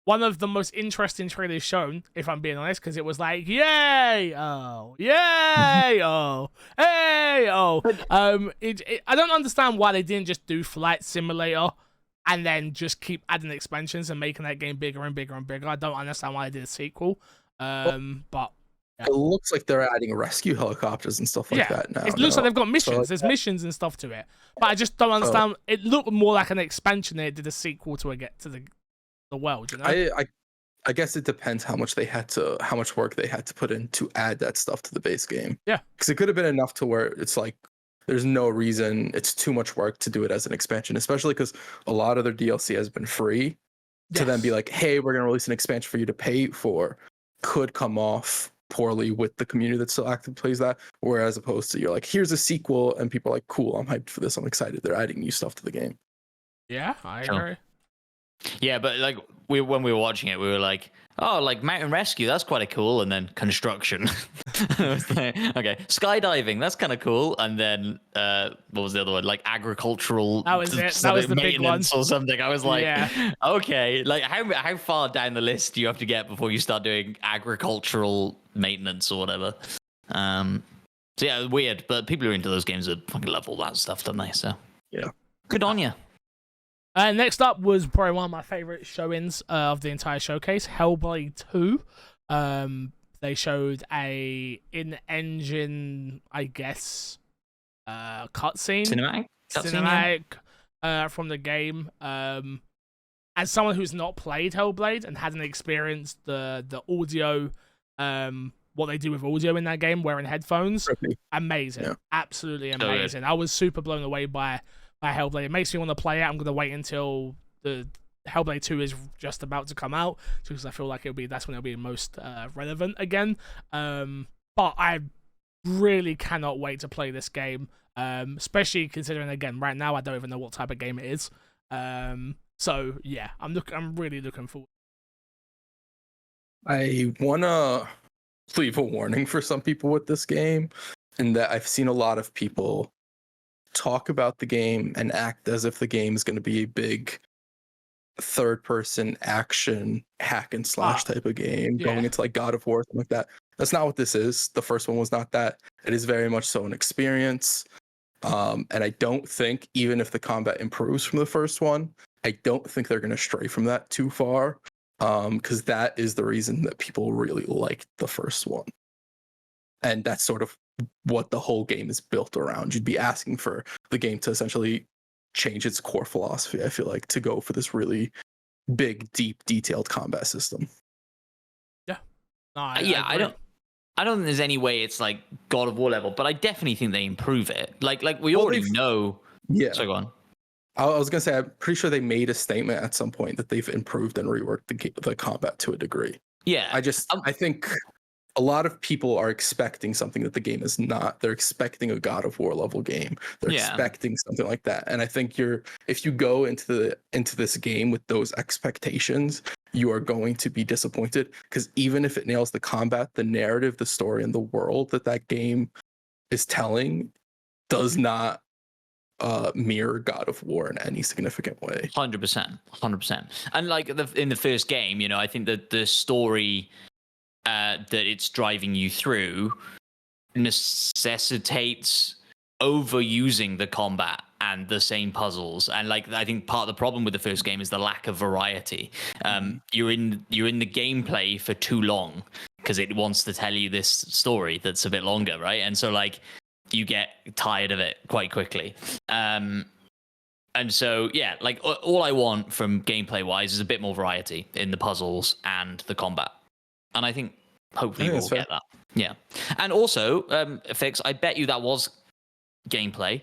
One of the most interesting trailers shown, if I'm being honest, because it was like, yay, oh, yay, oh, hey, oh. I don't understand why they didn't just do Flight Simulator and then just keep adding expansions and making that game bigger and bigger and bigger. I don't understand why they did a sequel. But it looks like they're adding rescue helicopters and stuff like that now. It looks like they've got missions. There's missions and stuff to it. But I just don't understand. It looked more like an expansion than it did a sequel to the world, you know? I guess it depends how much work they had to put in to add that stuff to the base game. Yeah. Because it could have been enough to where it's like there's no reason it's too much work to do it as an expansion, especially because a lot of their DLC has been free. To then be like, hey, we're gonna release an expansion for you to pay for, could come off poorly with the community that still actively plays that. Whereas opposed to you're like, here's a sequel, and people are like, cool, I'm hyped for this, I'm excited. They're adding new stuff to the game. Yeah, I agree. Yeah, but like when we were watching it, we were like, oh, like mountain rescue, that's quite cool, and then construction. I was like, okay, skydiving, that's kind of cool, and then what was the other one? Like agricultural. That was it. That was the big one or something. I was like, yeah. Okay, like how far down the list do you have to get before you start doing agricultural maintenance or whatever? So yeah, weird, but people who are into those games would fucking love all that stuff, don't they? So yeah, good on you. Next up was probably one of my favorite showings of the entire showcase, Hellblade 2. They showed a in-engine, I guess, cutscene. Cinematic from the game. As someone who's not played Hellblade and hadn't experienced the audio, what they do with audio in that game, wearing headphones, amazing, absolutely amazing. I was super blown away by Hellblade. It makes me want to play it. I'm going to wait until the Hellblade 2 is just about to come out, because I feel like that's when it'll be most relevant again. But I really cannot wait to play this game, especially considering, again, right now I don't even know what type of game it is. So yeah, I'm really looking forward. I wanna leave a warning for some people with this game, in that I've seen a lot of people talk about the game and act as if the game is going to be a big third-person action hack and slash type of game, going into like God of War, something like that. That's not what this is. The first one was not that. It is very much so an experience. And I don't think, even if the combat improves from the first one, I don't think they're going to stray from that too far, because that is the reason that people really liked the first one. And that's sort of what the whole game is built around. You'd be asking for the game to essentially change its core philosophy, I feel like, to go for this really big, deep, detailed combat system. Yeah. No, I don't think there's any way it's like God of War level, but I definitely think they improve it. Like we already know. Yeah. So go on. I was gonna say, I'm pretty sure they made a statement at some point that they've improved and reworked the combat to a degree. Yeah. I think a lot of people are expecting something that the game is not. They're expecting a God of War level game. They're expecting something like that. And I think if you go into this game with those expectations, you are going to be disappointed, because even if it nails the combat, the narrative, the story, and the world that game is telling does not mirror God of War in any significant way. 100%. And like in the first game, you know, I think that the story that it's driving you through necessitates overusing the combat and the same puzzles. And like, I think part of the problem with the first game is the lack of variety. You're in the gameplay for too long because it wants to tell you this story that's a bit longer, right? And so like you get tired of it quite quickly. And so, yeah, like all I want from gameplay wise is a bit more variety in the puzzles and the combat. And I think hopefully we'll get that. Yeah. And also, Fix, I bet you that was gameplay,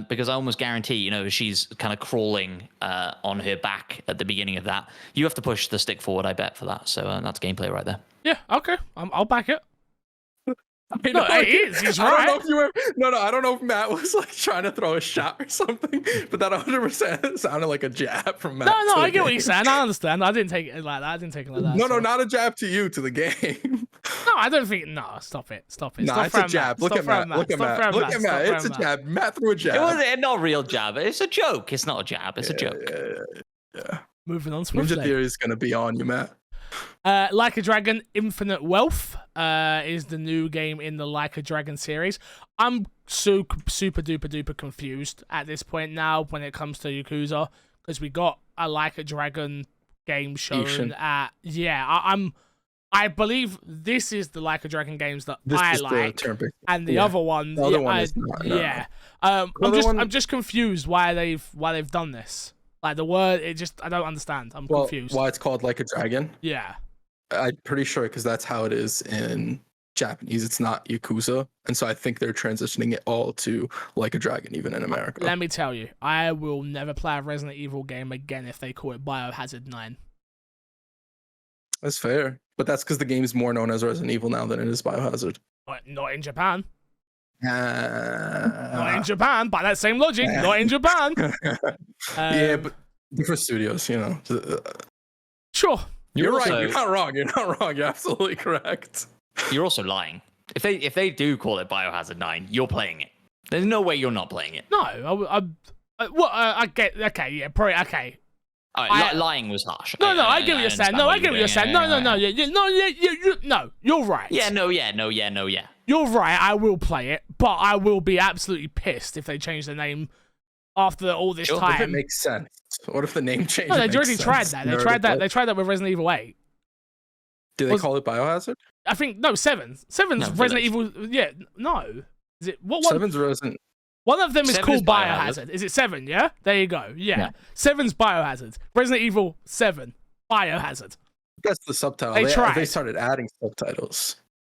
because I almost guarantee, you know, she's kind of crawling on her back at the beginning of that. You have to push the stick forward, I bet, for that. So that's gameplay right there. Yeah, okay. I'll back it. No, it is. He's right. I don't know if Matt was like trying to throw a shot or something, but that 100% sounded like a jab from Matt. No, I get what you're saying. I understand. I didn't take it like that. No, not a jab to you, to the game. No, I don't think. No, stop it. No, it's a jab. Look at Matt. Look at Matt. It's a jab. Matt threw a jab. It was not a real jab. It's a joke. It's not a jab. It's a joke. Yeah. Moving on swiftly. Ninja Theory is going to be on you, Matt. Like a Dragon Infinite Wealth is the new game in the Like a Dragon series. I'm super duper confused at this point now when it comes to Yakuza, because we got a Like a Dragon game shown at I believe this is the Like a Dragon games that I like, and the other one, is not, no. I'm just confused why they've done this. Like the word, I don't understand. I'm confused. Why it's called Like a Dragon? Yeah. I'm pretty sure because that's how it is in Japanese. It's not Yakuza. And so I think they're transitioning it all to Like a Dragon, even in America. Let me tell you, I will never play a Resident Evil game again if they call it Biohazard 9. That's fair. But that's because the game is more known as Resident Evil now than it is Biohazard. Not in Japan. Not in Japan, by that same logic. Not in Japan. Yeah, but different studios, you know. Sure. You're right. also- You're not wrong. You're not wrong. You're absolutely correct. You're also lying. If they do call it Biohazard 9, you're playing it. There's no way you're not playing it. No, I get. Okay, yeah, probably. Okay. All right, lying was harsh. No, I get what you're saying. No, I get what you're saying. No, you're right. Yeah. You're right. I will play it, but I will be absolutely pissed if they change the name after all this Sure, What if it time. makes sense? What if the name change? No, they makes already tried sense? that. They tried that. They tried that with Resident Evil 8. Did they call it Biohazard? I think no, 7. 7's No, Resident Evil. Yeah, no. Is it what one? Seven's Resident. One of them is 7 called is Biohazard. Biohazard. Is it 7? Yeah. There you go. Yeah. Yeah. 7's Biohazard. Resident Evil 7 Biohazard. That's the subtitle. They tried. They started adding subtitles.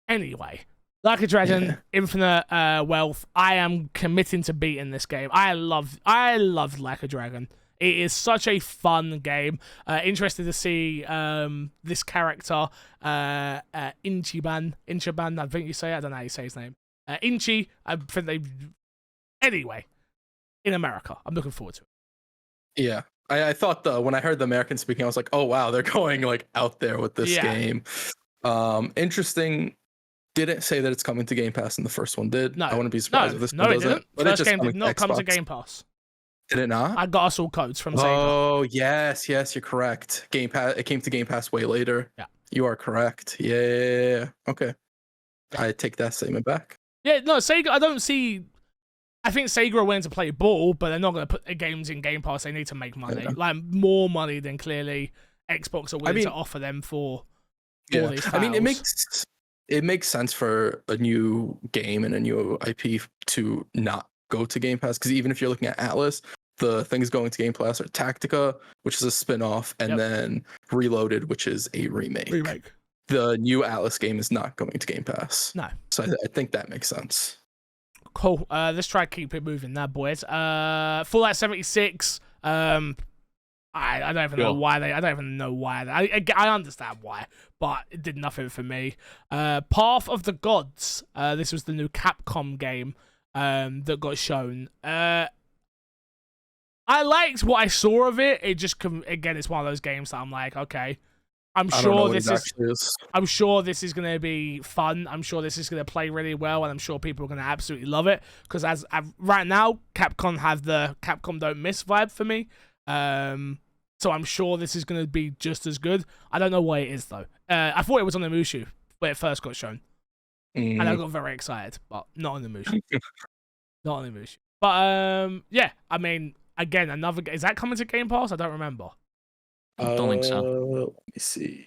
Anyway, Like a Dragon, Yeah. Infinite Wealth. I am committing to beating this game. I loved Like a Dragon. It is such a fun game. Interested to see this character, Ichiban. I think you say it. I don't know how you say his name. Inchi. I think they. Anyway, in America, I'm looking forward to it. Yeah. I thought when I heard the American speaking, I was like, oh wow, they're going like out there with this Yeah. game. Interesting. Didn't say that it's coming to Game Pass, and the first one did. No. I wouldn't be surprised if this No, one it doesn't. didn't. But it's First just game coming did not come to Xbox. Game Pass. Did it not? I got us all codes from Sega. Oh yes, you're correct. Game Pass. It came to Game Pass way later. Yeah. You are correct. Yeah. Okay. I take that statement back. Yeah, no, Sega, I don't see. I think Sega are willing to play ball, but they're not going to put their games in Game Pass. They need to make money. Yeah. Like, more money than clearly Xbox are willing to offer them for all these titles. I mean, it makes sense for a new game and a new IP to not go to Game Pass, because even if you're looking at Atlas, the things going to Game Pass are Tactica, which is a spin-off, and then Reloaded, which is a remake. The new Atlas game is not going to Game Pass. No. So I think that makes sense. Cool. Let's try to keep it moving now, boys. Fallout 76. I don't even know why I don't even know why. I understand why, but it did nothing for me. Path of the Gods. This was the new Capcom game that got shown. I liked what I saw of it. It just again, it's one of those games that I'm like, okay, I'm sure this is. I'm sure this is going to be fun. I'm sure this is going to play really well, and I'm sure people are going to absolutely love it. Because right now, Capcom don't miss vibe for me. So I'm sure this is going to be just as good. I don't know why it is though. I thought it was on the Mushu when it first got shown, and I got very excited, but not on the Mushu. Not on the Mushu. But yeah, I mean, again, is that coming to Game Pass? I don't remember. I don't think so. Let me see.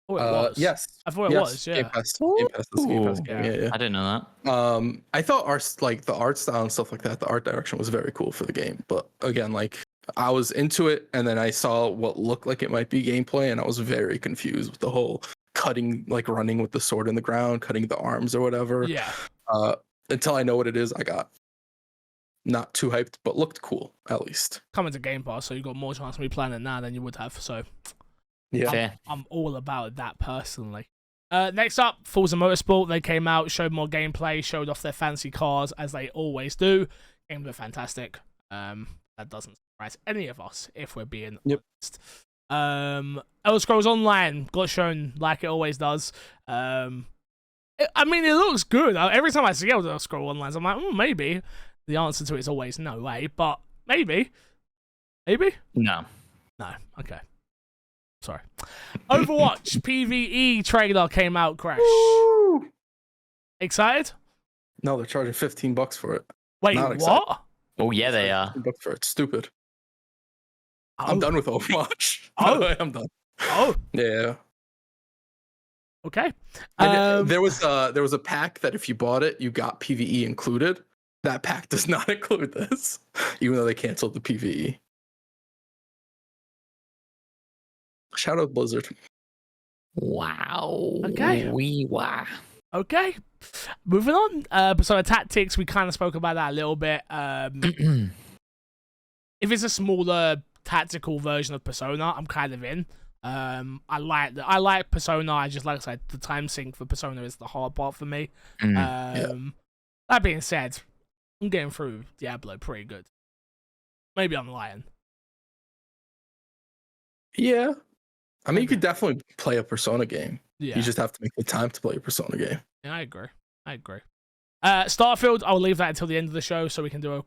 Oh, it was. Yes. I thought it was. Yeah. Game Pass. Game Pass. Game Pass game. Yeah. I didn't know that. I thought the art style and stuff like that, the art direction was very cool for the game. But again, like, I was into it, and then I saw what looked like it might be gameplay, and I was very confused with the whole cutting, like running with the sword in the ground, cutting the arms or whatever. Yeah. Until I know what it is, I got not too hyped, but looked cool at least. Coming to Game Pass, so you got more chance to be playing it now than you would have. So Yeah. Fair. I'm all about that personally. Next up, Forza Motorsport. They came out, showed more gameplay, showed off their fancy cars as they always do. Games are fantastic. That doesn't surprise any of us if we're being honest. Elder Scrolls Online got shown like it always does. I mean, it looks good. Every time I see Elder Scrolls Online, I'm like, maybe. The answer to it is always no way, but maybe. Maybe? No. No. Okay. Sorry. Overwatch PvE trailer came out, Crash. Woo! Excited? No, they're charging $15 for it. Wait, Not excited. what? Oh yeah, they are. $15 for it. Stupid. Oh. I'm done with Overwatch. Oh. I'm done. Oh, Yeah. okay. There was a pack that if you bought it, you got PvE included. That pack does not include this, even though they canceled the PvE. Shout out Blizzard. Wow. Okay. Wow. Okay. Moving on. Persona Tactics, we kind of spoke about that a little bit. If it's a smaller tactical version of Persona, I'm kind of in. I like Persona. I just, like I said, the time sync for Persona is the hard part for me. That being said, I'm getting through Diablo pretty good. Maybe I'm lying. Yeah. I mean, you could definitely play a Persona game. Yeah. You just have to make the time to play a Persona game. Yeah, I agree. Starfield, I'll leave that until the end of the show so we can do a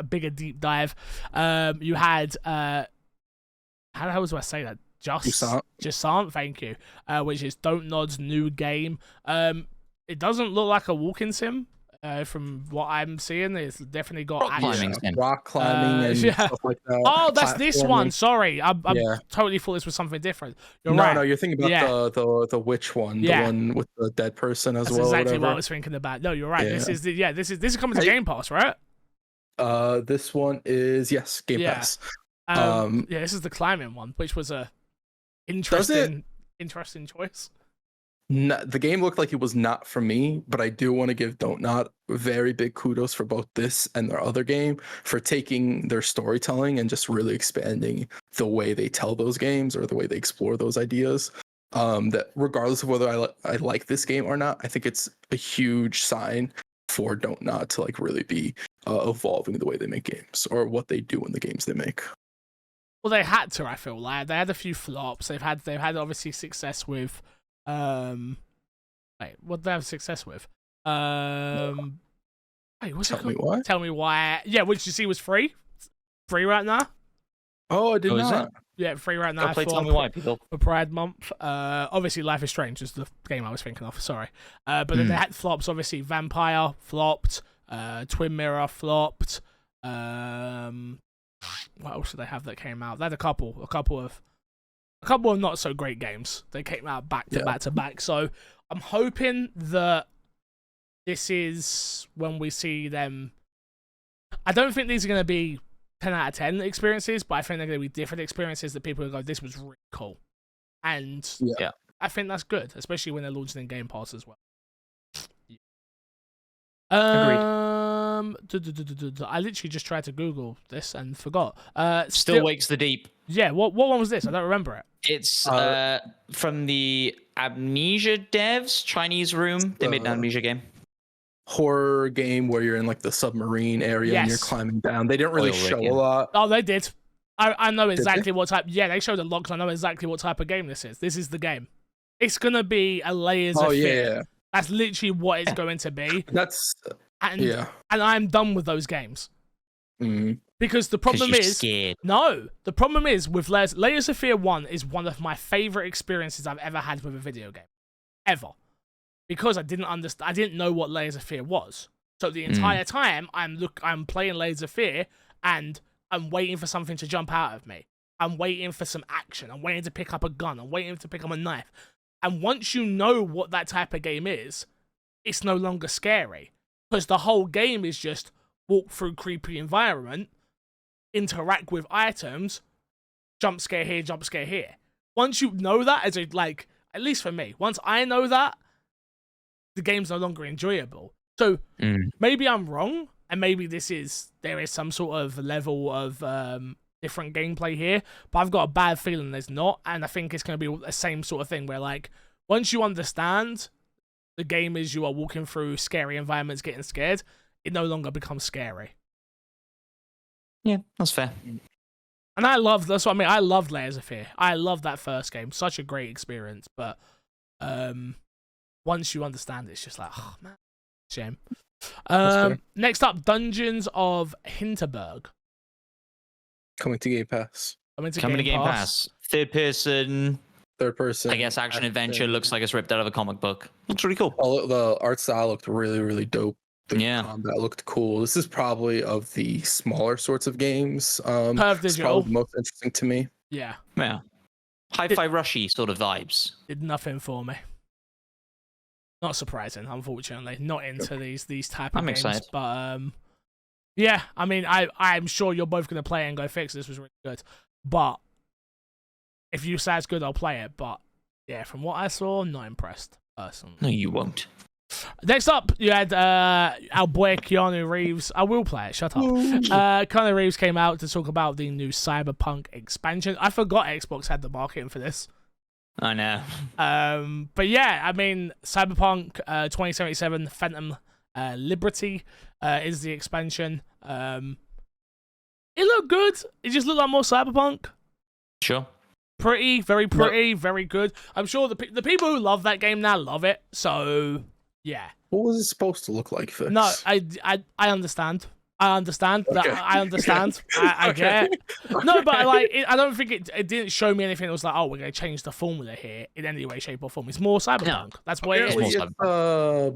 bigger deep dive. You had how the hell do I say that? Jusant, thank you. Which is Don't Nod's new game. It doesn't look like a walking sim. From what I'm seeing, it's definitely got rock climbing and stuff like that. Oh, that's this one. Sorry, I totally thought this was something different. You're right. No, you're thinking about the witch one, the one with the dead person as that's well. That's exactly what I was thinking about. No, you're right. This is coming to Game Pass, right? This one is Game Pass. This is the climbing one, which was a interesting choice. The game looked like it was not for me, but I do want to give Don't Nod very big kudos for both this and their other game for taking their storytelling and just really expanding the way they tell those games or the way they explore those ideas. That regardless of whether I like this game or not, I think it's a huge sign for Don't Nod to like really be evolving the way they make games or what they do in the games they make. Well, they had to. I feel like they had a few flops. They've had obviously success with. Wait, what did they have success with? Wait, what's it called? Me why? Tell me why. Yeah, which you see was free right now. Oh, I did not. Yeah, free right now. Tell me why, people. For Pride Month. Obviously, Life is Strange is the game I was thinking of. Sorry, but then they had flops. Obviously, Vampire flopped. Twin Mirror flopped. What else did they have that came out? They had a couple of not so great games. They came out back to back. So I'm hoping that this is when we see them. I don't think these are going to be 10 out of 10 experiences, but I think they're going to be different experiences that people are going to go, this was really cool. And I think that's good, especially when they're launching in Game Pass as well. Agreed. I literally just tried to Google this and forgot. Still Wakes the Deep. Yeah, what one was this? I don't remember it. It's from the Amnesia devs, Chinese Room. They made an Amnesia game. Horror game where you're in like the submarine area and you're climbing down. They didn't really show a lot. Oh, they did. I know exactly what type. Yeah, they showed a lot because I know exactly what type of game this is. This is the game. It's gonna be a Layers of Fear. Yeah. That's literally what it's going to be. And I'm done with those games. Because the problem is scared. No, the problem is with Layers of Fear 1 is one of my favorite experiences I've ever had with a video game. Ever. Because I didn't know what Layers of Fear was. So the entire time I'm playing Layers of Fear and I'm waiting for something to jump out of me. I'm waiting for some action. I'm waiting to pick up a gun. I'm waiting to pick up a knife. And once you know what that type of game is, it's no longer scary. Because the whole game is just walk through creepy environment, interact with items, jump scare here, jump scare here. Once you know that, at least for me, once I know that, the game's no longer enjoyable. So maybe I'm wrong, and maybe there is some sort of level of different gameplay here, but I've got a bad feeling there's not, and I think it's going to be the same sort of thing where, like, once you understand the game is you are walking through scary environments, getting scared, it no longer becomes scary. Yeah, that's fair. And that's what I mean. I loved Layers of Fear. I loved that first game. Such a great experience, but once you understand it, it's just like, oh man, shame. Next up, Dungeons of Hinterberg. Coming to Game Pass. Coming to Game Pass. Third person. I guess action adventure. Looks like it's ripped out of a comic book. Looks really cool. The art style looked really, really dope. The combat looked cool. This is probably of the smaller sorts of games. It's probably the most interesting to me. Yeah. Yeah. Hi-Fi Rushy sort of vibes. Did nothing for me. Not surprising, unfortunately. Not into these type of games. Excited. But yeah, I mean, I'm sure you're both gonna play it and go fix this was really good. But if you say it's good, I'll play it. But yeah, from what I saw, not impressed personally. No, you won't. Next up, you had our boy Keanu Reeves. I will play it. Shut up. Keanu Reeves came out to talk about the new Cyberpunk expansion. I forgot Xbox had the marketing for this. I know. But yeah, I mean, Cyberpunk 2077 Phantom Liberty is the expansion. It looked good. It just looked like more Cyberpunk. Sure. Very pretty, very good. I'm sure the people who love that game now love it. So yeah. What was it supposed to look like, Fix? No, I understand. I understand. Okay. I understand. I Okay. get. No, but I don't think it didn't show me anything that was like, oh, we're gonna change the formula here in any way, shape, or form. It's more Cyberpunk. No. That's what it Apparently is.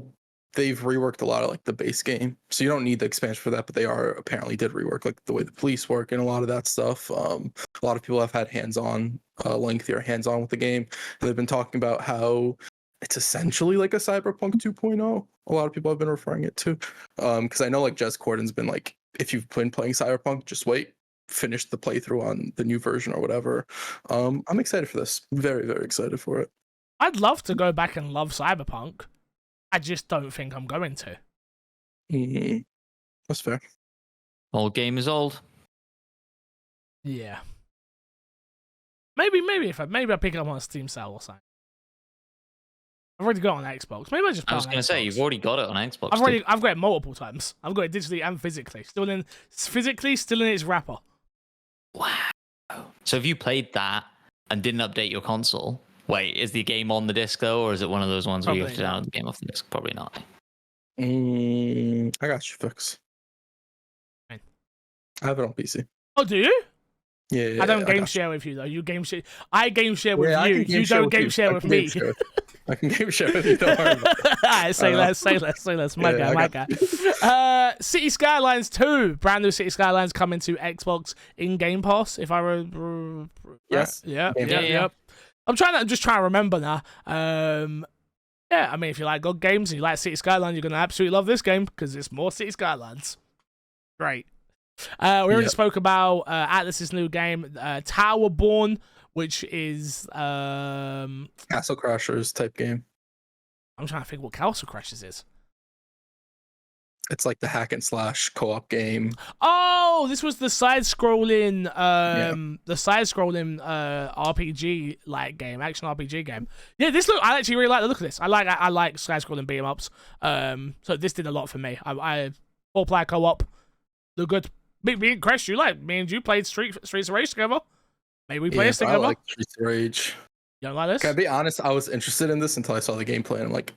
they've reworked a lot of like the base game, so you don't need the expansion for that. But they apparently did rework like the way the police work and a lot of that stuff. A lot of people have had hands-on, lengthier hands-on with the game. They've been talking about how it's essentially like a Cyberpunk 2.0. A lot of people have been referring it to, because I know like Jez Corden's been like, if you've been playing Cyberpunk, just wait, finish the playthrough on the new version or whatever. I'm excited for this. Very, very excited for it. I'd love to go back and love Cyberpunk. I just don't think I'm going to. Mm-hmm. That's fair. Old game is old. Yeah. Maybe I pick it up on a Steam sale or something. I've already got it on Xbox. Maybe I just. I was going to say you've already got it on Xbox. I've got it multiple times. I've got it digitally and physically. Still in its wrapper. Wow. So have you played that and didn't update your console? Wait, is the game on the disc though, or is it one of those ones where you have to download the game off the disc? Probably not. I got you, Fix. Fine. I have it on PC. Oh, do you? Yeah. I don't game share with you though. You game share. I game share with you. You don't game share with me. I can game share with you. Don't worry about it. Alright, say less. My guy. City Skylines 2, brand new City Skylines coming to Xbox in Game Pass. If I were, Yes. Yeah. Yeah. I'm just trying to remember now. Yeah, I mean, if you like God games and you like City Skylines, you're gonna absolutely love this game because it's more City Skylines. Great. We already spoke about Atlus's new game, Towerborn, which is Castle Crashers type game. I'm trying to think what Castle Crashers is. It's like the hack and slash co-op game. Oh, this was the side-scrolling, RPG like game, action RPG game. Yeah, I actually really like the look of this. I like side-scrolling beat 'em ups. So this did a lot for me. I 4-player co-op, look good. Me and Crash, me and you played Streets of Rage together. Maybe we play this together. I like Streets of Rage. You don't like this? Can I be honest? I was interested in this until I saw the gameplay, and I'm like,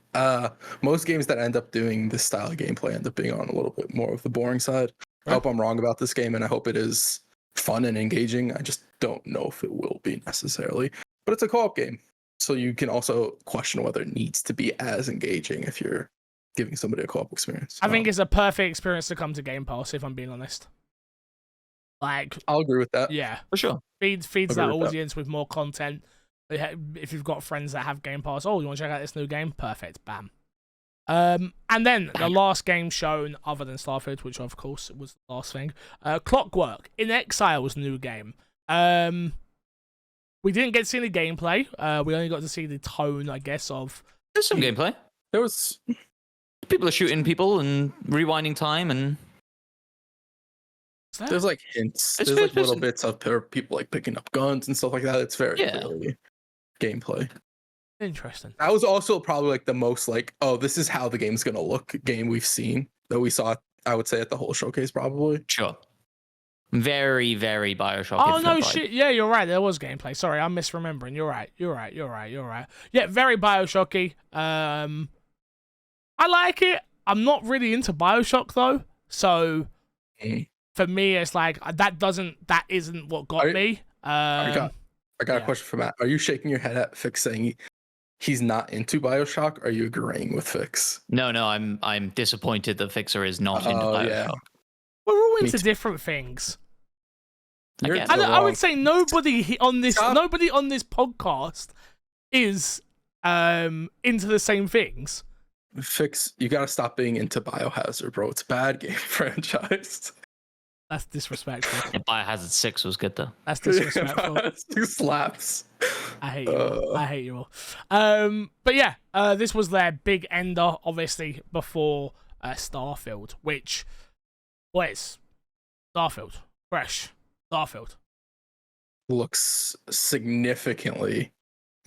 most games that end up doing this style of gameplay end up being on a little bit more of the boring side. Right. I hope I'm wrong about this game, and I hope it is fun and engaging. I just don't know if it will be necessarily. But it's a co-op game, so you can also question whether it needs to be as engaging if you're giving somebody a co-op experience. I think it's a perfect experience to come to Game Pass, if I'm being honest. Like, I'll agree with that. Yeah, For sure. feeds that audience with more content. If you've got friends that have Game Pass, you want to check out this new game? Perfect, bam. And then the last game shown, other than Starfield, which of course was the last thing, Clockwork in Exile's new game. We didn't get to see any gameplay. We only got to see the tone, I guess, of. There's some gameplay. There was People are shooting people and rewinding time and. There's like hints. It's There's like little interesting. bits of people like picking up guns and stuff like that. It's very clearly gameplay. Interesting. That was also probably like the most like, oh, this is how the game's gonna look game we've seen that we saw. I would say at the whole showcase probably. Sure. Very, very Bioshock. Oh no, vibe. shit! Yeah, you're right. There was gameplay. Sorry, I'm misremembering. You're right. Yeah, very Bioshocky. I like it. I'm not really into Bioshock though, so for me, it's like that isn't what got me. I got a question for Matt. Are you shaking your head at Fix saying he's not into Bioshock? Or are you agreeing with Fix? No, I'm disappointed that Fixer is not into Bioshock. Yeah. We're all Me into too. different things. You're guess. into the I would wrong- say nobody on this podcast is into the same things. Fix, you gotta stop being into Biohazard, bro. It's a bad game franchise. That's disrespectful. Yeah, Biohazard 6 was good though. That's disrespectful. It slaps. I hate you all. I hate you all. But yeah, this was their big ender, obviously, before Starfield, which was Starfield. Fresh. Starfield. Looks significantly.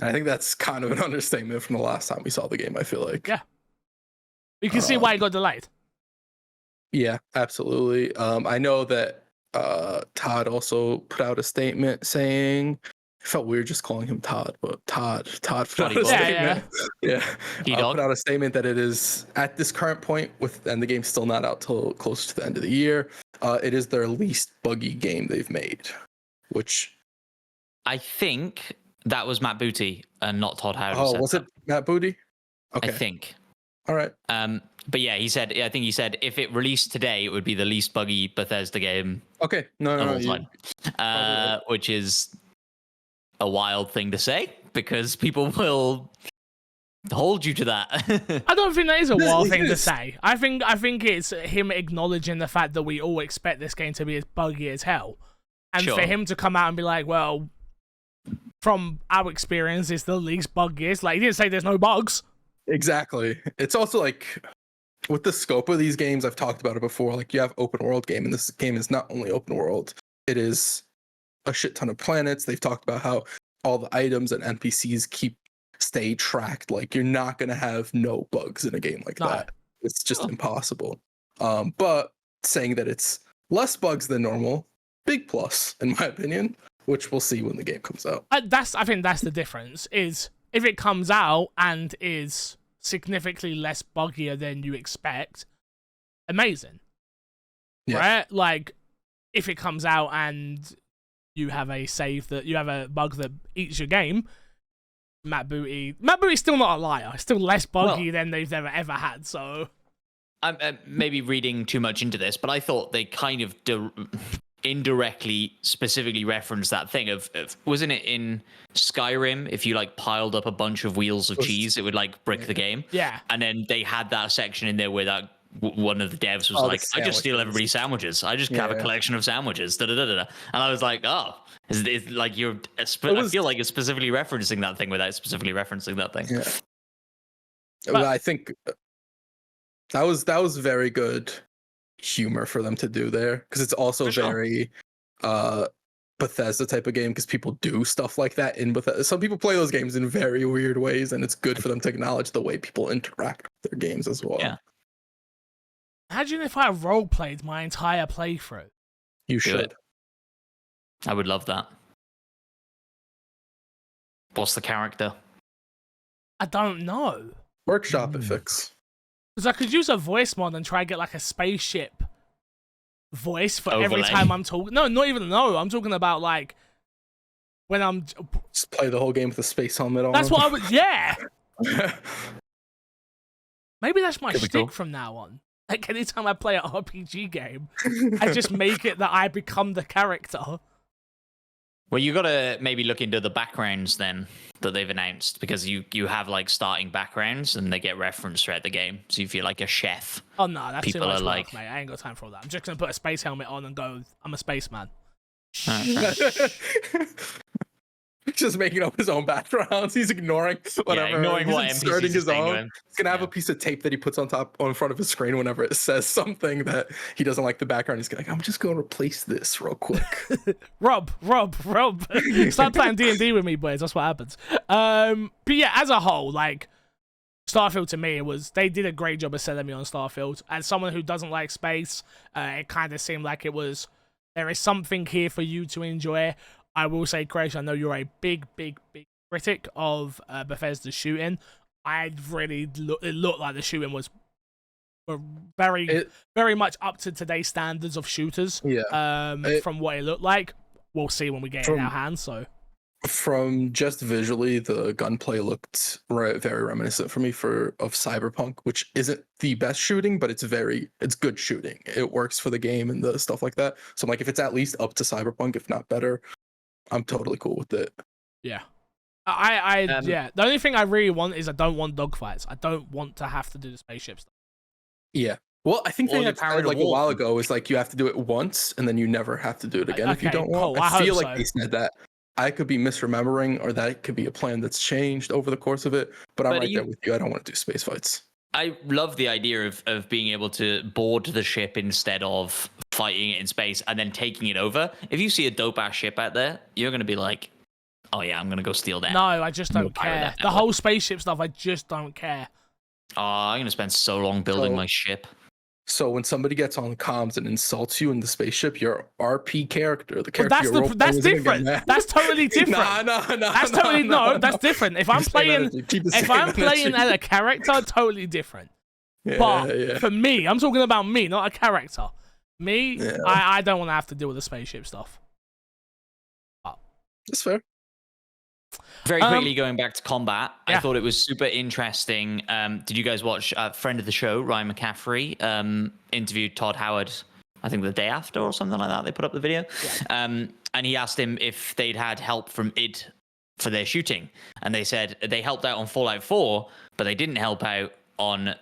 I think that's kind of an understatement from the last time we saw the game, I feel like. Yeah. You can see why it got delayed. Yeah, absolutely. I know that Todd also put out a statement saying felt weird just calling him Todd, but Todd put out Toddy a Boy. statement. Yeah, T-Dog. put out a statement that it is at this current point, and the game's still not out till close to the end of the year. It is their least buggy game they've made, which I think that was Matt Booty and not Todd Howard. oh, was it Matt Booty? Okay, I think. All right. But yeah, he said. I think he said if it released today, it would be the least buggy Bethesda game Okay, no, of all you- time. Which is a wild thing to say because people will hold you to that. I don't think that is a wild thing to is. say. I think it's him acknowledging the fact that we all expect this game to be as buggy as hell, and Sure. for him to come out and be like, "Well, from our experience, it's the least buggiest." Like he didn't say there's no bugs. Exactly. It's also like with the scope of these games, I've talked about it before. Like you have open world game, and this game is not only open world; it is a shit ton of planets. They've talked about how all the items and NPCs stay tracked. Like you're not gonna have no bugs in a game like No. that. It's just impossible. But saying that it's less bugs than normal, big plus in my opinion. Which we'll see when the game comes out. I think that's the difference. Is if it comes out and is significantly less buggier than you expect, amazing. Yeah. Right? Like, if it comes out and you have a bug that eats your game, Matt Booty's still not a liar. It's still less buggy than they've ever had, so... I'm maybe reading too much into this, but I thought they kind of indirectly specifically referenced that thing of wasn't it in Skyrim, if you like piled up a bunch of wheels of cheese, it would like brick the game. Yeah. And then they had that section in there where that one of the devs was like, I just steal everybody's sandwiches. I just have a collection of sandwiches. Da, da, da, da, da. And I was like, oh, it's like I feel like it's specifically referencing that thing without specifically referencing that thing. Yeah. But I think that was very good humor for them to do there, because it's also very Bethesda type of game, because people do stuff like that in Bethesda. Some people play those games in very weird ways, and it's good for them to acknowledge the way people interact with their games as well. Yeah. Imagine if I role played my entire playthrough. You Do should. it. I would love that. What's the character? I don't know. Workshop it, Fix. Because I could use a voice mod and try to get like a spaceship voice for every Overlay. time I'm talking. No, not even no. I'm talking about like when I'm. Just play the whole game with a space helmet on. That's what I would. Yeah. would. Maybe that's my Could be shtick cool. from now on. Like anytime I play an RPG game, I just make it that I become the character. Well, you got to maybe look into the backgrounds then that they've announced, because you have like starting backgrounds and they get referenced throughout the game. So if you're like a chef, Oh no, that's People too much are work, like- mate. I ain't got time for all that. I'm just gonna put a space helmet on and go. I'm a spaceman. Just making up his own backgrounds. He's ignoring whatever. ignoring He's what inserting NPCs his are saying to own. him. He's gonna have Yeah. a piece of tape that he puts on front of his screen whenever it says something that he doesn't like the background. He's like, I'm just gonna replace this real quick. Rob. Start playing D&D with me, boys. That's what happens. But yeah, as a whole, like Starfield to me, they did a great job of selling me on Starfield. As someone who doesn't like space, it kind of seemed like there is something here for you to enjoy. I will say, Crash, I know you're a big critic of Bethesda's shooting. It looked like the shooting was very much up to today's standards of shooters. Yeah. From what it looked like, we'll see when we get it in our hands. So, From just visually, the gunplay looked very reminiscent for me of Cyberpunk, which isn't the best shooting, but it's good shooting. It works for the game and the stuff like that. So I'm like, if it's at least up to Cyberpunk, if not better, I'm totally cool with it. yeah. Yeah. The only thing I really want is I don't want dogfights. I don't want to have to do the spaceship stuff. Yeah. Well, I think Or they the had power to like a walk. while ago is like you have to do it once and then you never have to do it again if you Okay, don't cool. want. I I feel hope like so. they said that. I could be misremembering, or that could be a plan that's changed over the course of it. But I'm But right you- there with you. I don't want to do space fights. I love the idea of being able to board the ship instead of fighting it in space and then taking it over. If you see a dope ass ship out there, you're gonna be like, oh yeah, I'm gonna go steal that. No, I just don't pirate care. that The network. whole spaceship stuff, I just don't care. Oh, I'm gonna spend so long building So- my ship. So when somebody gets on comms and insults you in the spaceship, your RP character, the character that's you're that's different. That's totally different. That's totally that's different. If I'm playing as a character, totally different. Yeah, but for me, I'm talking about me, not a character. Me, I don't want to have to deal with the spaceship stuff. That's fair. Very quickly going back to combat, I thought it was super interesting. Did you guys watch a friend of the show, Ryan McCaffrey, interviewed Todd Howard, I think the day after or something like that? They put up the video. Yeah. And he asked him if they'd had help from id for their shooting. And they said they helped out on Fallout 4, but they didn't help out on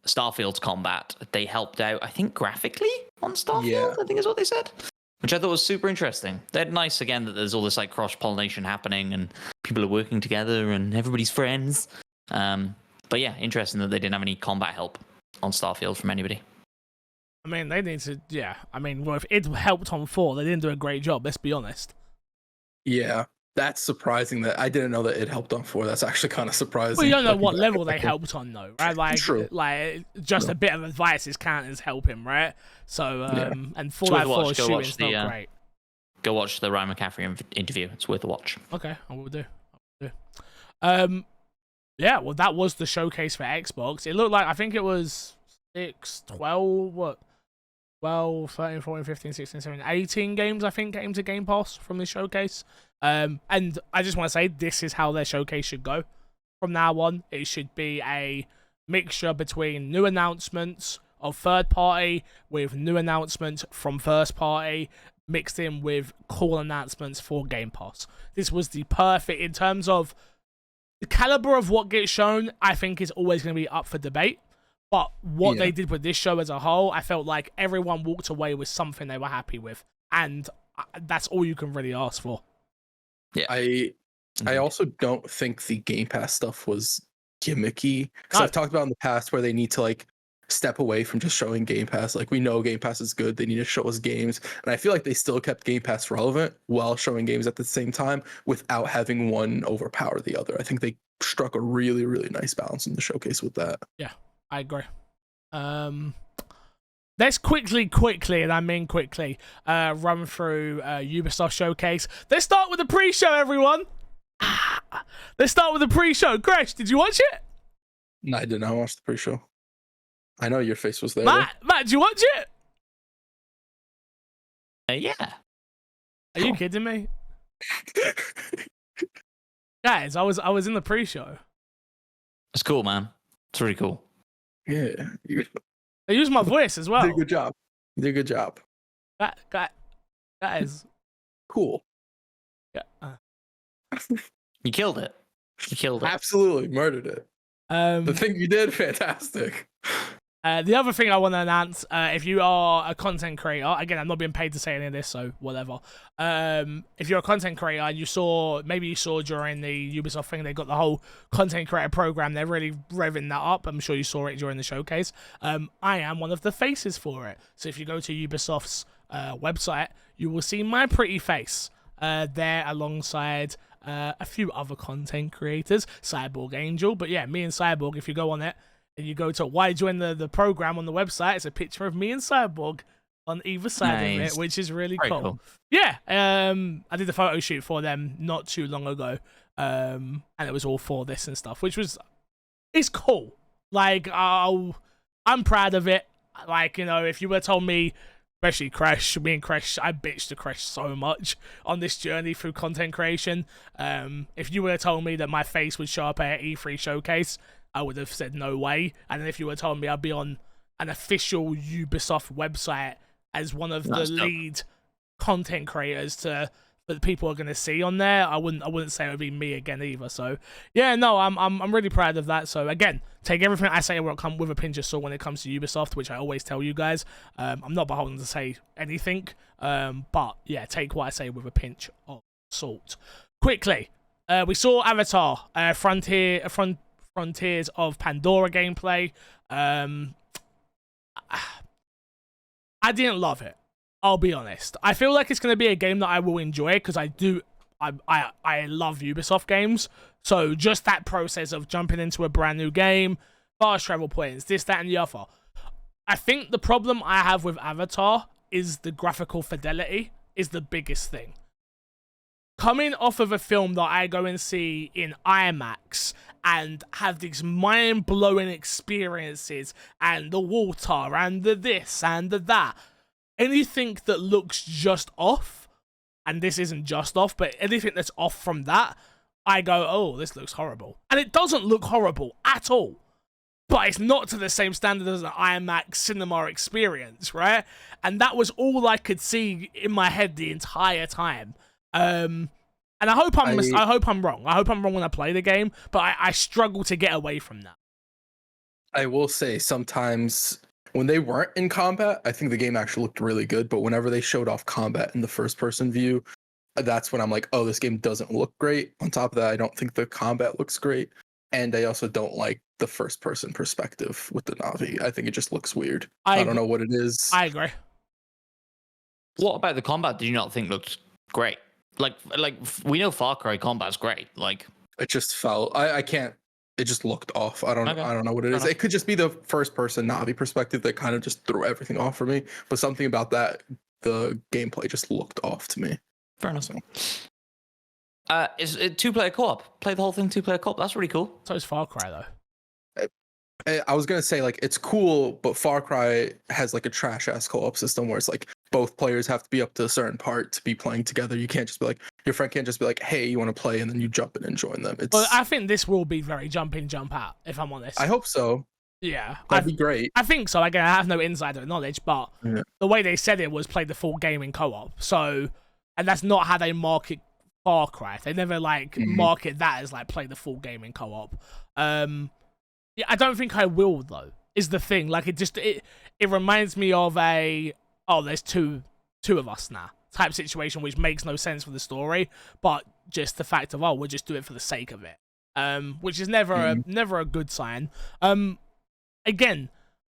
Starfield's combat. They helped out, I think, graphically on Starfield, I think is what they said. Which I thought was super interesting. They're nice, again, that there's all this like cross-pollination happening and people are working together and everybody's friends. But yeah, interesting that they didn't have any combat help on Starfield from anybody. I mean, they need to, I mean, well, if it helped on 4, they didn't do a great job, let's be honest. Yeah, that's surprising that I didn't know that it helped on 4. That's actually kind of surprising. Well, you don't know what level they helped on, though, right? Like, True. Like just a bit of advice is counted as helping, right? So, and Fallout 4 shooting's not great. Go watch the Ryan McCaffrey interview. It's worth a watch. Okay, I will do. Yeah, well, that was the showcase for Xbox. It looked like, I think it was 6, 12, 12, 13, 14, 15, 16, 17, 18 games, I think, came to Game Pass from this showcase. And I just want to say, this is how their showcase should go. From now on, it should be a mixture between new announcements of third party with new announcements from first party, mixed in with cool announcements for Game Pass. This was the perfect, in terms of the caliber of what gets shown, I think is always going to be up for debate. But what they did with this show as a whole, I felt like everyone walked away with something they were happy with. And that's all you can really ask for. Yeah. I also don't think the Game Pass stuff was gimmicky. Because I've talked about in the past where they need to like step away from just showing Game Pass. Like, we know Game Pass is good. They need to show us games. And I feel like they still kept Game Pass relevant while showing games at the same time without having one overpower the other. I think they struck a really, really nice balance in the showcase with that. Yeah, I agree. Let's quickly, and I mean quickly, run through Ubisoft Showcase. Let's start with the pre-show, everyone. Let's start with the pre-show. Gresh, did you watch it? No, I did not watch the pre-show. I know your face was there. Matt, did you watch it? Yeah. Are you kidding me? Guys, I was in the pre-show. It's cool, man. It's really cool. Yeah. They used my voice as well. You did a good job. You did a good job. That is cool. Yeah. You killed it. You killed it. Absolutely murdered it. The thing you did, fantastic. The other thing I want to announce, if you are a content creator, again, I'm not being paid to say any of this, so whatever. If you're a content creator and maybe you saw during the Ubisoft thing, they got the whole content creator program. They're really revving that up. I'm sure you saw it during the showcase. I am one of the faces for it. So if you go to Ubisoft's website, you will see my pretty face there alongside a few other content creators, Cyborg Angel. But yeah, me and Cyborg, if you go on it, and you go to why join the program on the website, it's a picture of me and Cyborg on either side of it, which is really cool. Yeah, I did the photo shoot for them not too long ago, and it was all for this and stuff, it's cool. Like, I'm proud of it. Like, you know, if you would have told me, especially me and Crash, I bitched to Crash so much on this journey through content creation. If you would have told me that my face would show up at an E3 showcase, I would have said no way. And then if you would have told me I'd be on an official Ubisoft website as one of the lead content creators that people are going to see on there, I wouldn't say it would be me again either. So yeah, no, I'm really proud of that. So again, take everything I say will come with a pinch of salt when it comes to Ubisoft, which I always tell you guys. I'm not beholden to say anything, but yeah, take what I say with a pinch of salt. Quickly, we saw Avatar, Frontiers of Pandora gameplay. I didn't love it. I'll be honest. I feel like it's going to be a game that I will enjoy because I love Ubisoft games. So just that process of jumping into a brand new game, fast travel points, this, that, and the other. I think the problem I have with Avatar is the graphical fidelity is the biggest thing. Coming off of a film that I go and see in IMAX and have these mind-blowing experiences and the water and the this and the that, anything that looks just off, and this isn't just off, but anything that's off from that, I go, oh, this looks horrible. And it doesn't look horrible at all. But it's not to the same standard as an IMAX cinema experience, right? And that was all I could see in my head the entire time. And I hope I'm wrong. I hope I'm wrong when I play the game, but I struggle to get away from that. I will say sometimes when they weren't in combat, I think the game actually looked really good. But whenever they showed off combat in the first person view, that's when I'm like, oh, this game doesn't look great. On top of that, I don't think the combat looks great. And I also don't like the first person perspective with the Na'vi. I think it just looks weird. I don't know what it is. I agree. What about the combat did you not think looked great? Like we know Far Cry combat's great. Like it just felt I can't. It just looked off. I don't know what it is. Fair It could just be the first person Na'vi perspective that kind of just threw everything off for me. But something about that, the gameplay just looked off to me. Fair enough. Is it 2-player co-op? Play the whole thing 2-player co-op. That's really cool. So is Far Cry though. I was gonna say like it's cool, but Far Cry has like a trash ass co-op system where it's like both players have to be up to a certain part to be playing together. You can't just be like your friend can't just be like, hey, you want to play, and then you jump in and join them. Well, I think this will be very jump in, jump out. If I'm honest, I hope so. Yeah, that'd be great. I think so. Again, I have no insider knowledge, but the way they said it was play the full game in co-op. So, and that's not how they market Far Cry. They never market that as like play the full game in co-op. Yeah, I don't think I will though. Is the thing like it reminds me of there's two of us now type situation, which makes no sense for the story, but just the fact of we'll just do it for the sake of it, which is never a good sign. Again,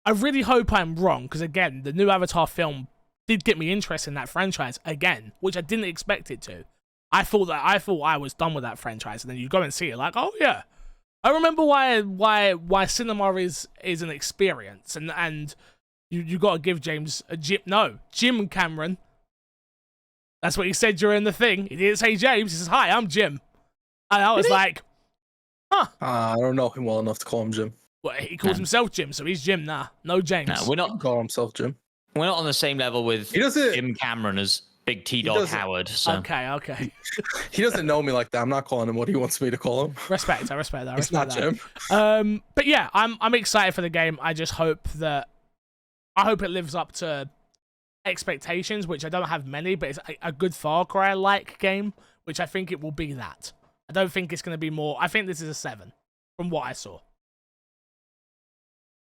I really hope I'm wrong because again, the new Avatar film did get me interested in that franchise again, which I didn't expect it to. I thought I was done with that franchise, and then you go and see it like, oh yeah, I remember why cinema is an experience, and you got to give Jim Cameron. That's what he said during the thing. He didn't say James. He says, "Hi, I'm Jim," and I was like, "Huh." I don't know him well enough to call him Jim. Well, he calls himself Jim, so he's Jim now. No James. No, we're not call himself Jim. We're not on the same level with Jim Cameron as Big T-Dog Howard. So. Okay. He doesn't know me like that. I'm not calling him what he wants me to call him. Respect. I respect that. It's not Jim. But yeah, I'm excited for the game. I just hope it lives up to expectations, which I don't have many, but it's a good Far Cry-like game, which I think it will be that. I don't think it's going to be more. I think this is a 7 from what I saw.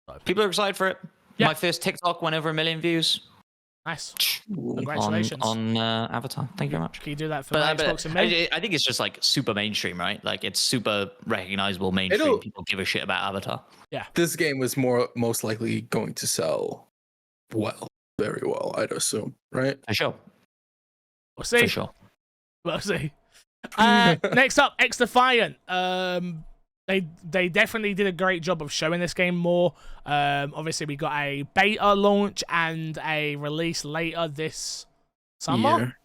So. People are excited for it. Yeah. My first TikTok went over 1 million views. Nice. Congratulations. On Avatar. Thank you very much. Can you do that for Xbox and me? I think it's just like super mainstream, right? Like it's super recognizable mainstream. People give a shit about Avatar. Yeah. This game was most likely going to sell very well, I'd assume, right? For sure. We'll see. For sure. We'll see. Next up, XDefiant. They definitely did a great job of showing this game more. Obviously, we got a beta launch and a release later this summer.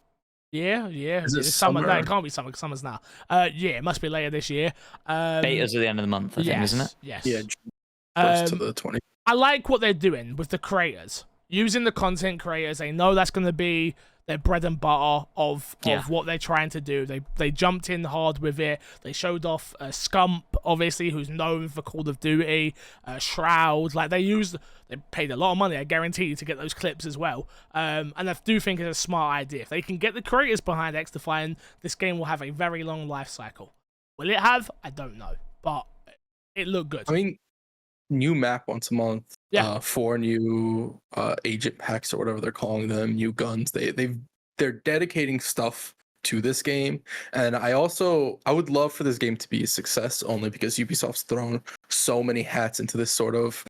Yeah. Is it summer? summer? No, it can't be summer because summer's now. Yeah, it must be later this year. Betas at the end of the month, I think, isn't it? Yes. Yeah, 1st to the 20th. I like what they're doing with the creators. Using the content creators, they know that's going to be their bread and butter of what they're trying to do. They jumped in hard with it. They showed off Scump, obviously, who's known for Call of Duty, Shroud. Like they paid a lot of money, I guarantee you, to get those clips as well. And I do think it's a smart idea. If they can get the creators behind XDefiant, this game will have a very long life cycle. Will it have? I don't know, but it looked good. I mean, new map once a month. Yeah. 4 new agent packs or whatever they're calling them, new guns. They're dedicating stuff to this game, and I would love for this game to be a success only because Ubisoft's thrown so many hats into this sort of